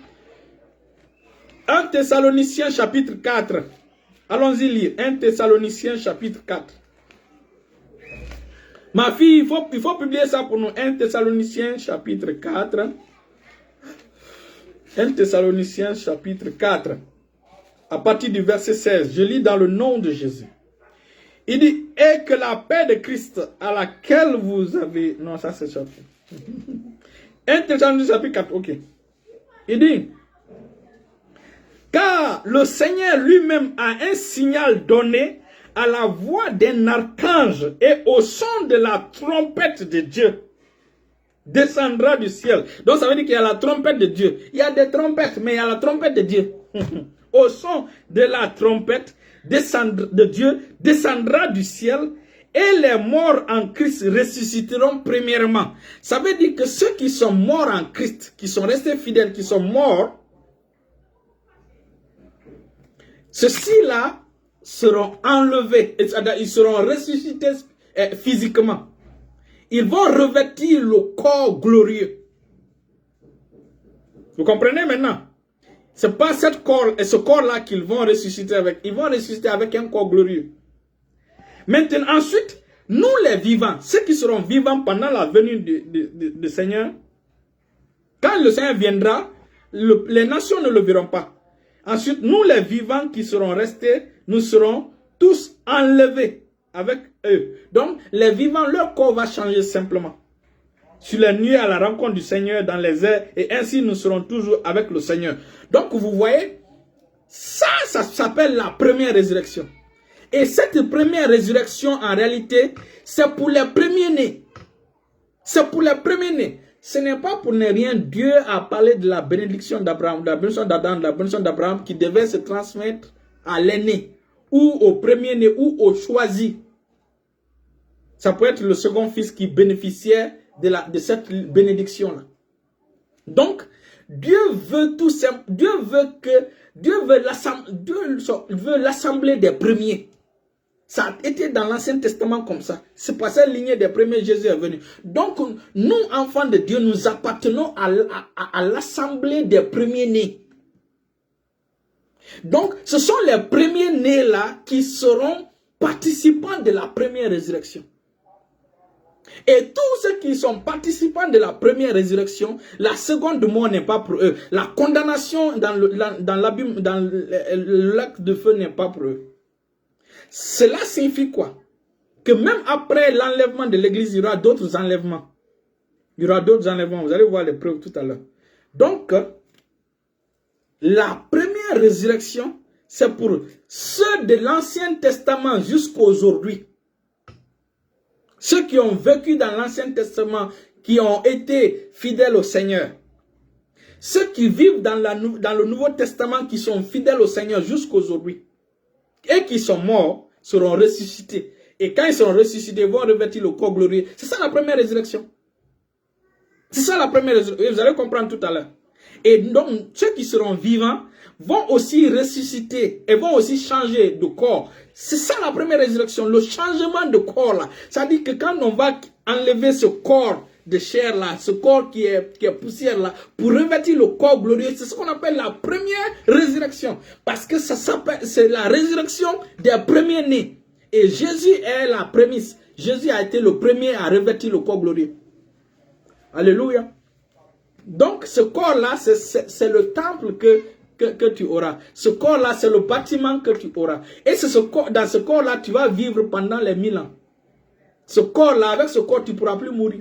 1 Thessaloniciens chapitre 4. Allons-y lire 1 Thessaloniciens chapitre 4. Ma fille, il faut publier ça pour nous. 1 Thessaloniciens chapitre 4. 1 Thessaloniciens chapitre 4. À partir du verset 16. Je lis dans le nom de Jésus. Il dit, et que la paix de Christ à laquelle vous avez... Non, ça c'est chapitre. 1 Thessaloniciens chapitre 4, ok. Il dit, car le Seigneur lui-même a un signal donné à la voix d'un archange et au son de la trompette de Dieu descendra du ciel. Donc ça veut dire qu'il y a la trompette de Dieu. Il y a des trompettes, mais il y a la trompette de Dieu. Au son de la trompette de Dieu descendra du ciel et les morts en Christ ressusciteront premièrement. Ça veut dire que ceux qui sont morts en Christ, qui sont restés fidèles, qui sont morts, ceux-ci-là seront enlevés, ils seront ressuscités physiquement. Ils vont revêtir le corps glorieux. Vous comprenez maintenant? Ce n'est pas ce corps-là qu'ils vont ressusciter avec. Ils vont ressusciter avec un corps glorieux. Maintenant, ensuite, nous les vivants, ceux qui seront vivants pendant la venue du Seigneur, quand le Seigneur viendra, les nations ne le verront pas. Ensuite, nous les vivants qui seront restés, nous serons tous enlevés avec eux. Donc, les vivants, leur corps va changer simplement. Sur les nuées à la rencontre du Seigneur dans les airs, et ainsi nous serons toujours avec le Seigneur. Donc, vous voyez, ça s'appelle la première résurrection. Et cette première résurrection, en réalité, c'est pour les premiers-nés. C'est pour les premiers-nés. Ce n'est pas pour ne rien. Dieu a parlé de la bénédiction d'Abraham, de la bénédiction d'Adam, de la bénédiction d'Abraham qui devait se transmettre à l'aîné, ou au premier-né, ou au choisi. Ça peut être le second fils qui bénéficiait de cette bénédiction-là. Donc, Dieu veut tout simplement, Dieu veut l'assemblée des premiers. Ça a été dans l'Ancien Testament comme ça. C'est par cette lignée des premiers Jésus est venu. Donc, nous, enfants de Dieu, nous appartenons à l'assemblée des premiers-nés. Donc, ce sont les premiers-nés là qui seront participants de la première résurrection. Et tous ceux qui sont participants de la première résurrection, la seconde mort n'est pas pour eux. La condamnation dans le lac de feu n'est pas pour eux. Cela signifie quoi? Que même après l'enlèvement de l'église, il y aura d'autres enlèvements. Il y aura d'autres enlèvements. Vous allez voir les preuves tout à l'heure. Donc, la première résurrection, c'est pour ceux de l'Ancien Testament jusqu'à aujourd'hui. Ceux qui ont vécu dans l'Ancien Testament, qui ont été fidèles au Seigneur. Ceux qui vivent dans le Nouveau Testament, qui sont fidèles au Seigneur jusqu'à aujourd'hui. Et qui sont morts, seront ressuscités. Et quand ils seront ressuscités, ils vont revêtir le corps glorieux. C'est ça la première résurrection. C'est ça la première résurrection. Vous allez comprendre tout à l'heure. Et donc, ceux qui seront vivants vont aussi ressusciter et vont aussi changer de corps. C'est ça la première résurrection, le changement de corps là. Ça dit que quand on va enlever ce corps de chair là, ce corps qui est poussière là, pour revêtir le corps glorieux, c'est ce qu'on appelle la première résurrection. Parce que c'est la résurrection des premiers-nés. Et Jésus est la prémisse. Jésus a été le premier à revêtir le corps glorieux. Alléluia. Donc ce corps là, c'est le temple que que tu auras. Ce corps-là, c'est le bâtiment que tu auras. Et c'est dans ce corps-là, tu vas vivre pendant les 1000 ans. Ce corps-là, avec ce corps, tu ne pourras plus mourir.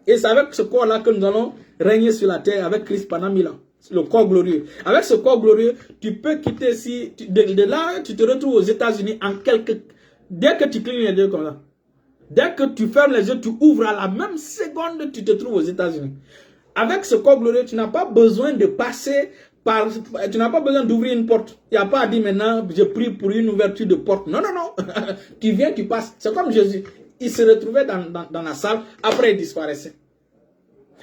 Et c'est avec ce corps-là que nous allons régner sur la terre avec Christ pendant 1000 ans. Le corps glorieux. Avec ce corps glorieux, tu peux quitter ici. De là, tu te retrouves aux États-Unis en quelques... Dès que tu clignes les yeux comme ça. Dès que tu fermes les yeux, tu ouvres à la même seconde, tu te trouves aux États-Unis. Avec ce corps glorieux, tu n'as pas besoin de passer par... Tu n'as pas besoin d'ouvrir une porte. Il n'y a pas à dire maintenant, je prie pour une ouverture de porte. Non, non, non. Tu viens, tu passes. C'est comme Jésus. Il se retrouvait dans la salle, après il disparaissait.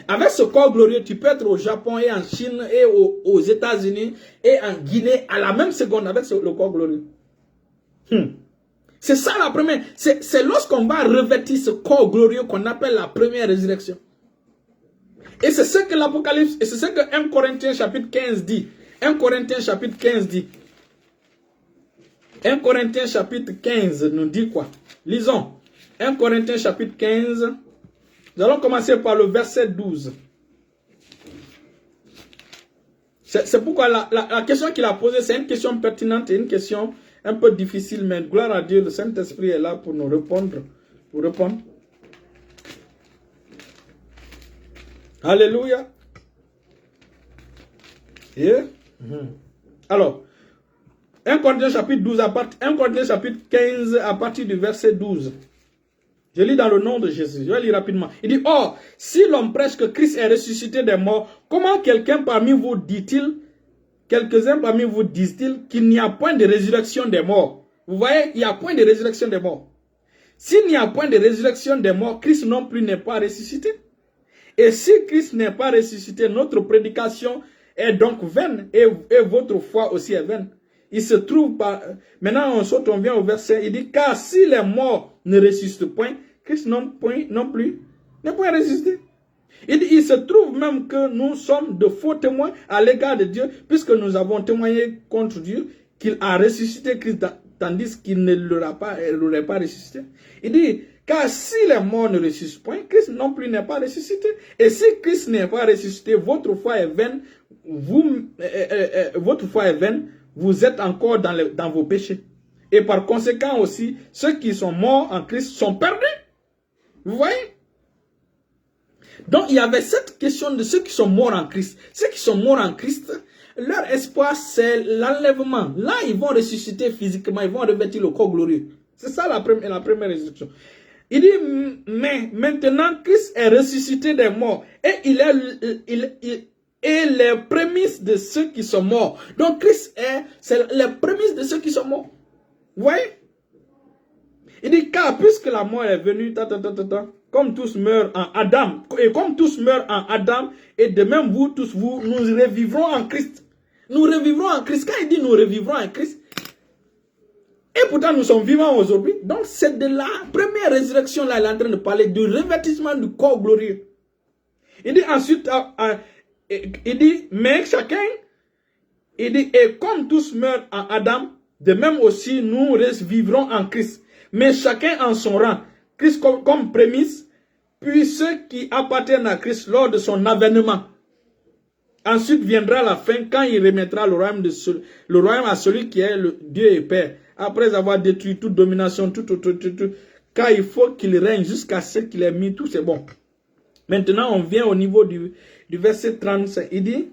Avec ce corps glorieux, tu peux être au Japon et en Chine et aux États-Unis et en Guinée à la même seconde avec le corps glorieux. C'est ça la première. C'est lorsqu'on va revêtir ce corps glorieux qu'on appelle la première résurrection. Et c'est ce que l'Apocalypse, et c'est ce que 1 Corinthiens chapitre 15 dit. 1 Corinthiens chapitre 15 dit. 1 Corinthiens chapitre 15 nous dit quoi? Lisons. 1 Corinthiens chapitre 15. Nous allons commencer par le verset 12. C'est pourquoi la question qu'il a posée, c'est une question pertinente et une question un peu difficile, mais gloire à Dieu, le Saint-Esprit est là pour nous répondre. Pour répondre. Alléluia. Yeah. Alors, 1 Corinthiens chapitre 12, 1 Corinthiens chapitre 15 à partir du verset 12. Je lis dans le nom de Jésus. Je vais lire rapidement. Il dit, or, si l'on prêche que Christ est ressuscité des morts, comment quelqu'un parmi vous dit-il, quelques-uns parmi vous disent-ils qu'il n'y a point de résurrection des morts? Vous voyez, il n'y a point de résurrection des morts. S'il n'y a point de résurrection des morts, Christ non plus n'est pas ressuscité. Et si Christ n'est pas ressuscité, notre prédication est donc vaine et votre foi aussi est vaine. Il se trouve pas. Maintenant, on vient au verset. Il dit, car si les morts ne ressuscitent point, Christ non plus n'est point ressuscité. Il dit, il se trouve même que nous sommes de faux témoins à l'égard de Dieu, puisque nous avons témoigné contre Dieu qu'il a ressuscité Christ, tandis qu'il ne l'aurait pas ressuscité. Il dit, car si les morts ne ressuscitent point, Christ non plus n'est pas ressuscité. Et si Christ n'est pas ressuscité, votre foi est vaine. Votre foi est vaine. Vous êtes encore dans vos péchés. Et par conséquent aussi, ceux qui sont morts en Christ sont perdus. Vous voyez? Donc il y avait cette question de ceux qui sont morts en Christ. Ceux qui sont morts en Christ, leur espoir c'est l'enlèvement. Là ils vont ressusciter physiquement, ils vont revêtir le corps glorieux. C'est ça la première résurrection. Il dit, mais maintenant Christ est ressuscité des morts et il est les prémices de ceux qui sont morts. Donc Christ c'est les prémices de ceux qui sont morts. Vous voyez? Il dit, car puisque la mort est venue, comme tous meurent en Adam, et comme tous meurent en Adam, et de même vous tous, nous revivrons en Christ. Nous revivrons en Christ. Quand il dit nous revivrons en Christ, et pourtant nous sommes vivants aujourd'hui. Donc c'est de la première résurrection là, il est en train de parler du revêtissement du corps glorieux. Il dit ensuite, il dit, mais chacun, il dit, et comme tous meurent en Adam, de même aussi nous vivrons en Christ. Mais chacun en son rang. Christ comme prémisse, puis ceux qui appartiennent à Christ lors de son avènement. Ensuite viendra la fin quand il remettra le royaume à celui qui est le Dieu et Père. Après avoir détruit toute domination, tout. Car il faut qu'il règne jusqu'à ce qu'il ait mis tout, c'est bon. Maintenant, on vient au niveau du verset 35. Il dit,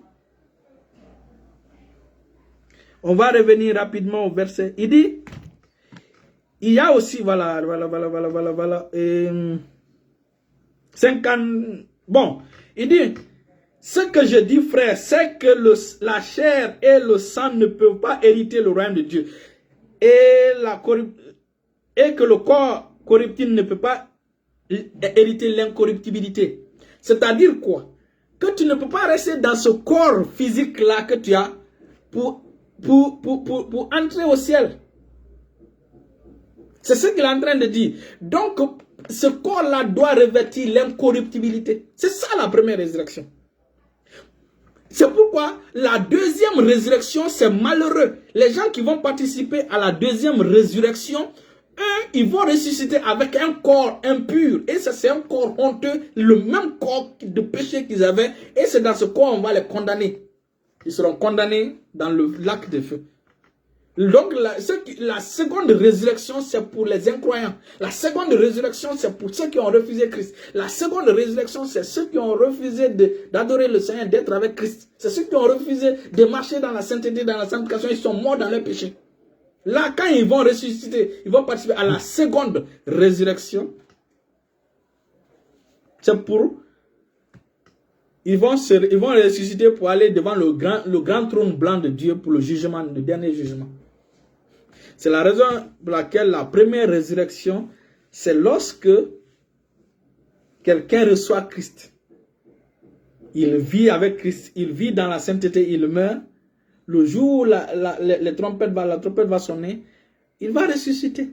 on va revenir rapidement au verset. Il dit, il y a aussi, voilà. 50. Bon, il dit, ce que je dis, frère, c'est que la chair et le sang ne peuvent pas hériter le royaume de Dieu. Et que le corps corruptible ne peut pas hériter l'incorruptibilité. C'est-à-dire quoi? Que tu ne peux pas rester dans ce corps physique-là que tu as pour entrer au ciel. C'est ce qu'il est en train de dire. Donc, ce corps-là doit revêtir l'incorruptibilité. C'est ça la première résurrection. C'est pourquoi la deuxième résurrection, c'est malheureux. Les gens qui vont participer à la deuxième résurrection, eux, ils vont ressusciter avec un corps impur. Et ça, c'est un corps honteux, le même corps de péché qu'ils avaient. Et c'est dans ce corps on va les condamner. Ils seront condamnés dans le lac de feu. Donc, la seconde résurrection, c'est pour les incroyants. La seconde résurrection, c'est pour ceux qui ont refusé Christ. La seconde résurrection, c'est ceux qui ont refusé d'adorer le Seigneur, d'être avec Christ. C'est ceux qui ont refusé de marcher dans la sainteté, dans la sanctification. Ils sont morts dans leur péché. Là, quand ils vont ressusciter, ils vont participer à la seconde résurrection. C'est pour... Ils vont ressusciter pour aller devant le grand trône blanc de Dieu pour le jugement, le dernier jugement. C'est la raison pour laquelle la première résurrection, c'est lorsque quelqu'un reçoit Christ. Il vit avec Christ, il vit dans la sainteté, il meurt. Le jour où la trompette va sonner, il va ressusciter.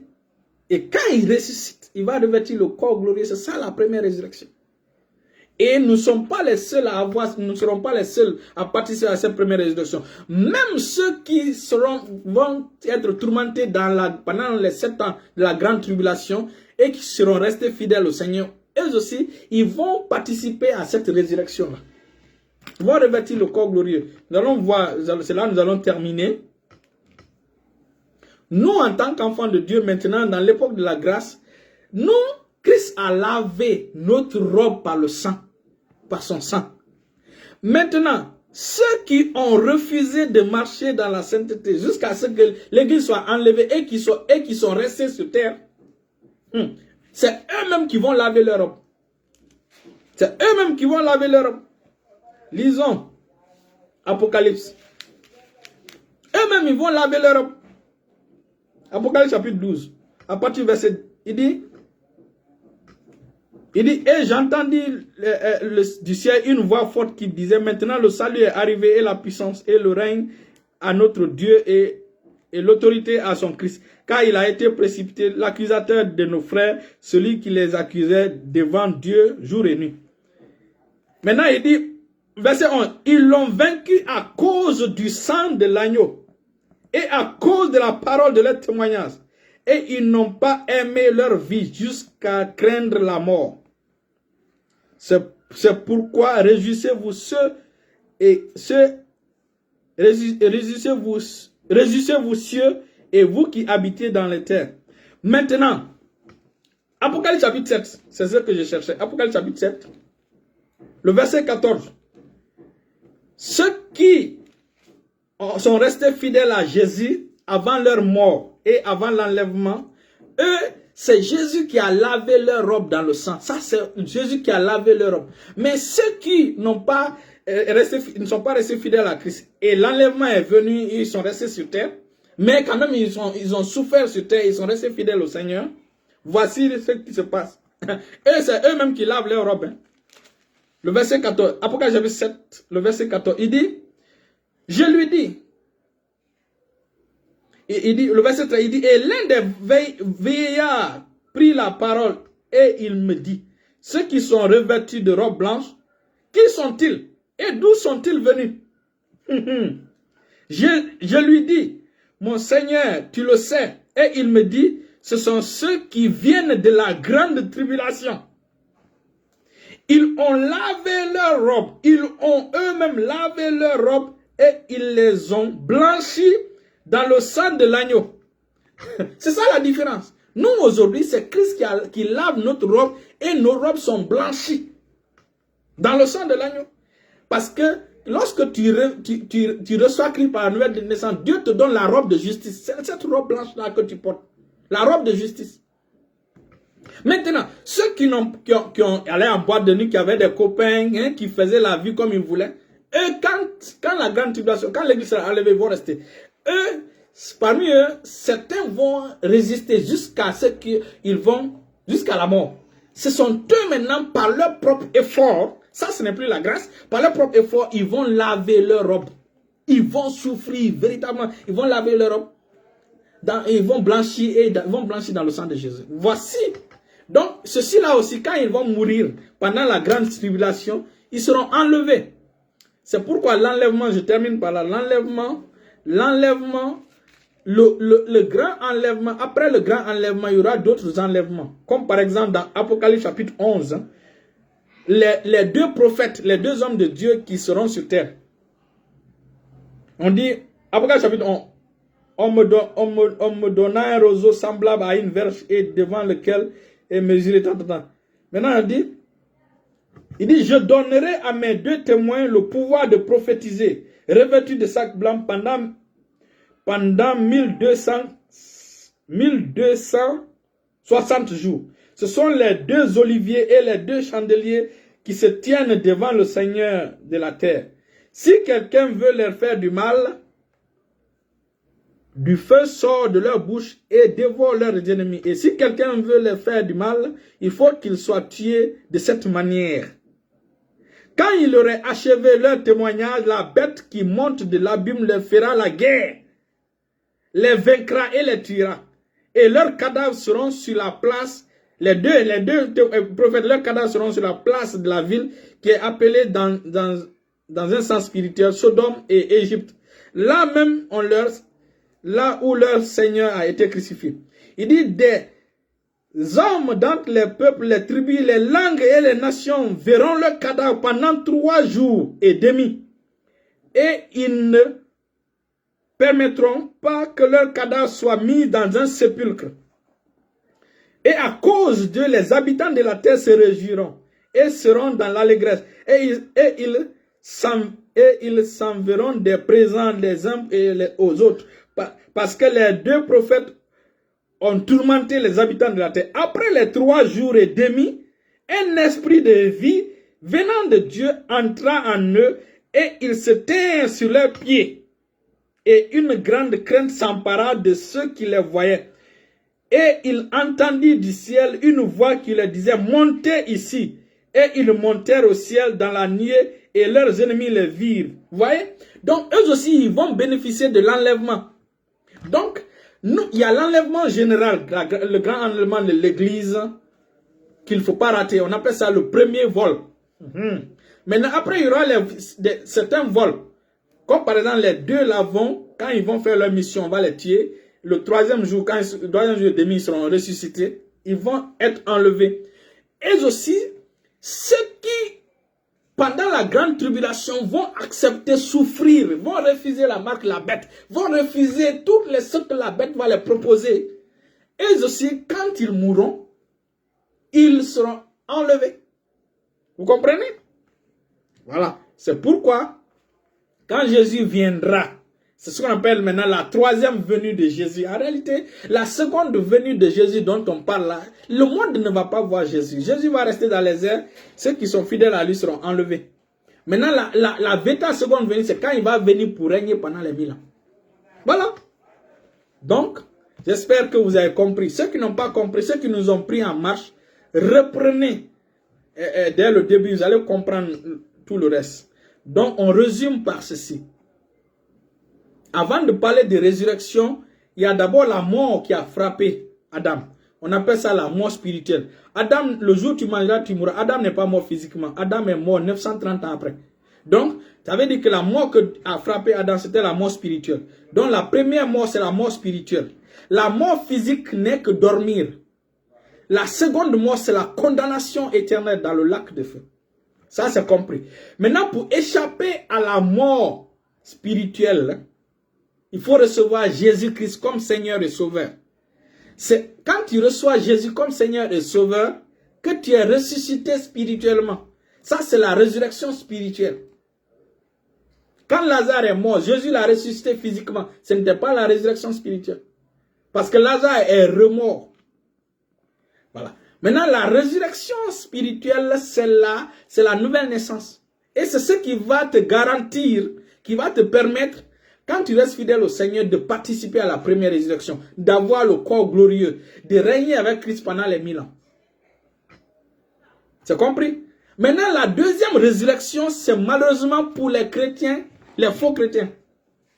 Et quand il ressuscite, il va revêtir le corps glorieux. C'est ça la première résurrection. Et nous ne sommes pas les seuls à nous ne serons pas les seuls à participer à cette première résurrection. Même ceux qui vont être tourmentés pendant les 7 ans de la grande tribulation et qui seront restés fidèles au Seigneur, eux aussi, ils vont participer à cette résurrection-là. Ils vont revêtir le corps glorieux. Nous allons voir, c'est là que nous allons terminer. Nous, en tant qu'enfants de Dieu, maintenant, dans l'époque de la grâce, nous, Christ a lavé notre robe par le sang. Par son sang. Maintenant, ceux qui ont refusé de marcher dans la sainteté jusqu'à ce que l'église soit enlevée et qui sont restés sur terre, c'est eux-mêmes qui vont laver leur robe. C'est eux-mêmes qui vont laver leur robe. Lisons Apocalypse. Eux-mêmes, ils vont laver leur robe. Apocalypse chapitre 12. À partir du verset, il dit, et j'entendis du ciel une voix forte qui disait, maintenant le salut est arrivé et la puissance et le règne à notre Dieu et l'autorité à son Christ. Car il a été précipité, l'accusateur de nos frères, celui qui les accusait devant Dieu jour et nuit. Maintenant il dit, verset 11, ils l'ont vaincu à cause du sang de l'agneau et à cause de la parole de leur témoignage. Et ils n'ont pas aimé leur vie jusqu'à craindre la mort. C'est pourquoi réjouissez-vous réjouissez-vous cieux et vous qui habitez dans les terres. Maintenant, Apocalypse chapitre 7, c'est ce que je cherchais. Apocalypse chapitre 7, le verset 14. Ceux qui sont restés fidèles à Jésus avant leur mort et avant l'enlèvement, eux, c'est Jésus qui a lavé leur robe dans le sang. Ça, c'est Jésus qui a lavé leur robe. Mais ceux qui ne sont pas restés fidèles à Christ, et l'enlèvement est venu, ils sont restés sur terre, mais quand même, ils ont souffert sur terre, ils sont restés fidèles au Seigneur. Voici ce qui se passe. Et c'est eux-mêmes qui lavent leur robe. Le verset 14, Apocalypse 7, le verset 14, il dit, je lui dis, il dit, le verset 13, il dit, et l'un des vieillards prit la parole et il me dit, ceux qui sont revêtus de robes blanches, qui sont-ils et d'où sont-ils venus? Je lui dis, mon Seigneur, tu le sais. Et il me dit, ce sont ceux qui viennent de la grande tribulation. Ils ont lavé leurs robes, ils ont eux-mêmes lavé leurs robes et ils les ont blanchis dans le sang de l'agneau. C'est ça la différence. Nous aujourd'hui, c'est Christ qui lave notre robe et nos robes sont blanchies dans le sang de l'agneau. Parce que lorsque tu reçois Christ par la nouvelle de naissance, Dieu te donne la robe de justice. C'est cette robe blanche-là que tu portes. La robe de justice. Maintenant, ceux qui ont allé en boîte de nuit, qui avaient des copains, qui faisaient la vie comme ils voulaient, eux, quand la grande tribulation, quand l'église sera enlevée, ils vont rester. Eux, parmi eux, certains vont résister jusqu'à ce qu'ils vont, jusqu'à la mort. Ce sont eux maintenant, par leur propre effort, ça ce n'est plus la grâce, par leur propre effort, ils vont laver leur robe. Ils vont souffrir véritablement, ils vont laver leur robe. Ils vont blanchir dans le sang de Jésus. Voici. Donc, ceux-là aussi, quand ils vont mourir pendant la grande tribulation, ils seront enlevés. C'est pourquoi l'enlèvement, je termine par là, l'enlèvement, le grand enlèvement, après le grand enlèvement, il y aura d'autres enlèvements. Comme par exemple dans Apocalypse chapitre 11, les deux prophètes, les deux hommes de Dieu qui seront sur terre. On dit, Apocalypse chapitre 1, on me donna un roseau semblable à une verge et devant lequel est mesuré tant. Maintenant, il dit, je donnerai à mes 2 témoins le pouvoir de prophétiser, revêtus de sacs blancs pendant 1260 jours. Ce sont les 2 oliviers et les 2 chandeliers qui se tiennent devant le Seigneur de la terre. Si quelqu'un veut leur faire du mal, du feu sort de leur bouche et dévore leurs ennemis. Et si quelqu'un veut leur faire du mal, il faut qu'ils soient tués de cette manière. Quand ils auraient achevé leur témoignage, la bête qui monte de l'abîme leur fera la guerre, les vaincra et les tuera. Et leurs cadavres seront sur la place, les deux prophètes, leurs cadavres seront sur la place de la ville qui est appelée dans un sens spirituel, Sodome et Égypte. Là même, là où leur Seigneur a été crucifié. Il dit, des hommes d'entre les peuples, les tribus, les langues et les nations verront leurs cadavres pendant 3 jours et demi. Et ils ne permettront pas que leurs cadavres soient mis dans un sépulcre. Et à cause d'eux, les habitants de la terre se réjouiront et seront dans l'allégresse. Et ils s'enverront des présents les uns aux autres. Parce que les 2 prophètes ont tourmenté les habitants de la terre. Après les 3 jours et demi, un esprit de vie venant de Dieu entra en eux et ils se tinrent sur leurs pieds. Et une grande crainte s'empara de ceux qui les voyaient. Et ils entendirent du ciel une voix qui leur disait, montez ici. Et ils montèrent au ciel dans la nuée et leurs ennemis les virent. Vous voyez? Donc eux aussi, ils vont bénéficier de l'enlèvement. Donc, il y a l'enlèvement général, le grand enlèvement de l'église, qu'il ne faut pas rater. On appelle ça le premier vol. Maintenant, après, il y aura certains vols. Comme par exemple, les 2 là quand ils vont faire leur mission, on va les tuer. Le 3e jour, le 3e jour et demi, ils seront ressuscités. Ils vont être enlevés. Et aussi, ceux qui, pendant la grande tribulation, vont accepter souffrir, vont refuser la marque de la bête, vont refuser toutes les choses que la bête va leur proposer. Et aussi, quand ils mourront, ils seront enlevés. Vous comprenez? Voilà. C'est pourquoi, quand Jésus viendra, c'est ce qu'on appelle maintenant la 3e venue de Jésus. En réalité, la seconde venue de Jésus dont on parle là, le monde ne va pas voir Jésus. Jésus va rester dans les airs. Ceux qui sont fidèles à lui seront enlevés. Maintenant, la véritable seconde venue, c'est quand il va venir pour régner pendant les 1000 ans. Voilà. Donc, j'espère que vous avez compris. Ceux qui n'ont pas compris, ceux qui nous ont pris en marche, reprenez dès le début, vous allez comprendre tout le reste. Donc, on résume par ceci. Avant de parler de résurrection, il y a d'abord la mort qui a frappé Adam. On appelle ça la mort spirituelle. Adam, le jour où tu mangeras, tu mourras. Adam n'est pas mort physiquement. Adam est mort 930 ans après. Donc, ça veut dire que la mort qui a frappé Adam, c'était la mort spirituelle. Donc, la première mort, c'est la mort spirituelle. La mort physique n'est que dormir. La seconde mort, c'est la condamnation éternelle dans le lac de feu. Ça, c'est compris. Maintenant, pour échapper à la mort spirituelle, il faut recevoir Jésus-Christ comme Seigneur et Sauveur. C'est quand tu reçois Jésus comme Seigneur et Sauveur que tu es ressuscité spirituellement. Ça, c'est la résurrection spirituelle. Quand Lazare est mort, Jésus l'a ressuscité physiquement. Ce n'était pas la résurrection spirituelle. Parce que Lazare est remort. Voilà. Maintenant, la résurrection spirituelle, c'est la nouvelle naissance. Et c'est ce qui va te garantir, qui va te permettre, quand tu restes fidèle au Seigneur, de participer à la première résurrection, d'avoir le corps glorieux, de régner avec Christ pendant les 1000 ans. C'est compris? Maintenant, la deuxième résurrection, c'est malheureusement pour les chrétiens, les faux chrétiens,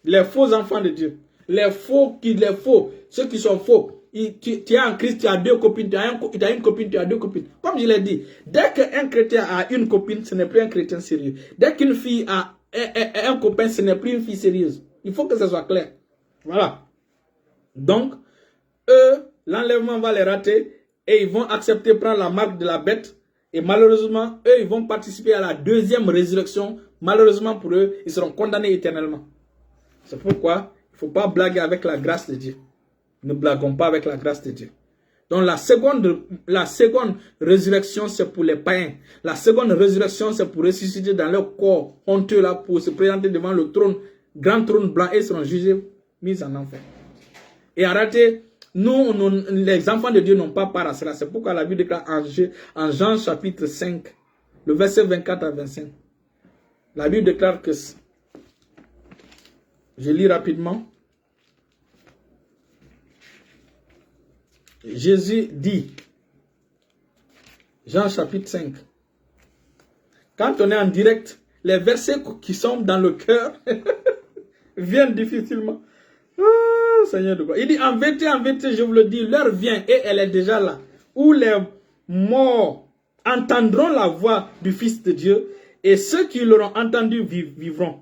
les faux enfants de Dieu, les faux, ceux qui sont faux. Tu es en Christ, tu as 2 copines, tu as une copine, tu as 2 copines. Comme je l'ai dit, dès qu'un chrétien a une copine, ce n'est plus un chrétien sérieux. Dès qu'une fille a un copain, ce n'est plus une fille sérieuse. Il faut que ça soit clair. Voilà. Donc, eux, l'enlèvement va les rater et ils vont accepter de prendre la marque de la bête. Et malheureusement, eux, ils vont participer à la deuxième résurrection. Malheureusement pour eux, ils seront condamnés éternellement. C'est pourquoi il ne faut pas blaguer avec la grâce de Dieu. Ne blaguons pas avec la grâce de Dieu. Donc la seconde résurrection, c'est pour les païens. La seconde résurrection, c'est pour ressusciter dans leur corps honteux là, pour se présenter devant le trône, grand trône blanc, et seront jugés, mis en enfer. Et arrêtez, nous, les enfants de Dieu n'ont pas part à cela. C'est pourquoi la Bible déclare en Jean chapitre 5, le verset 24 à 25. La Bible déclare que, je lis rapidement, Jésus dit, Jean chapitre 5, quand on est en direct, les versets qui sont dans le cœur viennent difficilement. Oh, Seigneur de gloire. Il dit, en vérité, je vous le dis, l'heure vient et elle est déjà là, où les morts entendront la voix du Fils de Dieu et ceux qui l'auront entendu vivront.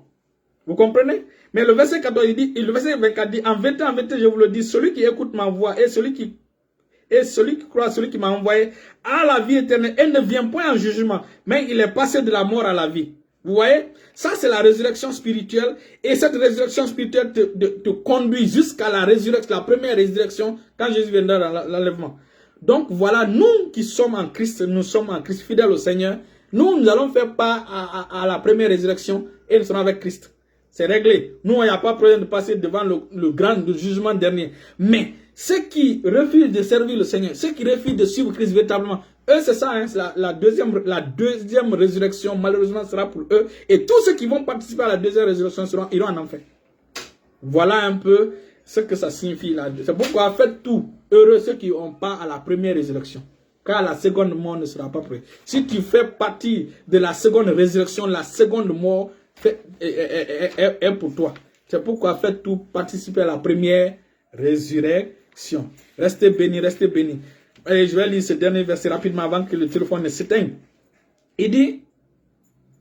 Vous comprenez? Mais le verset 14, le verset 24 dit, en vérité, je vous le dis, celui qui écoute ma voix et celui qui croit, celui qui m'a envoyé, a la vie éternelle et ne vient point en jugement, mais il est passé de la mort à la vie. Vous voyez? Ça, c'est la résurrection spirituelle. Et cette résurrection spirituelle te conduit jusqu'à la résurrection, la première résurrection, quand Jésus viendra dans l'enlèvement. Donc, voilà, nous qui sommes en Christ, nous sommes en Christ, fidèles au Seigneur. Nous allons faire part à la première résurrection et nous serons avec Christ. C'est réglé. Nous, il n'y a pas besoin de passer devant le grand jugement dernier. Mais ceux qui refusent de servir le Seigneur, ceux qui refusent de suivre Christ véritablement, eux, c'est ça, hein, la deuxième résurrection, malheureusement, sera pour eux. Et tous ceux qui vont participer à la deuxième résurrection iront en enfer. Voilà un peu ce que ça signifie là. C'est pourquoi faites tout. Heureux ceux qui n'ont pas à la première résurrection. Car la seconde mort ne sera pas prête. Si tu fais partie de la seconde résurrection, la seconde mort est pour toi. C'est pourquoi faites tout, participer à la première résurrection. Restez bénis, restez bénis. Et je vais lire ce dernier verset rapidement avant que le téléphone ne s'éteigne. Il dit,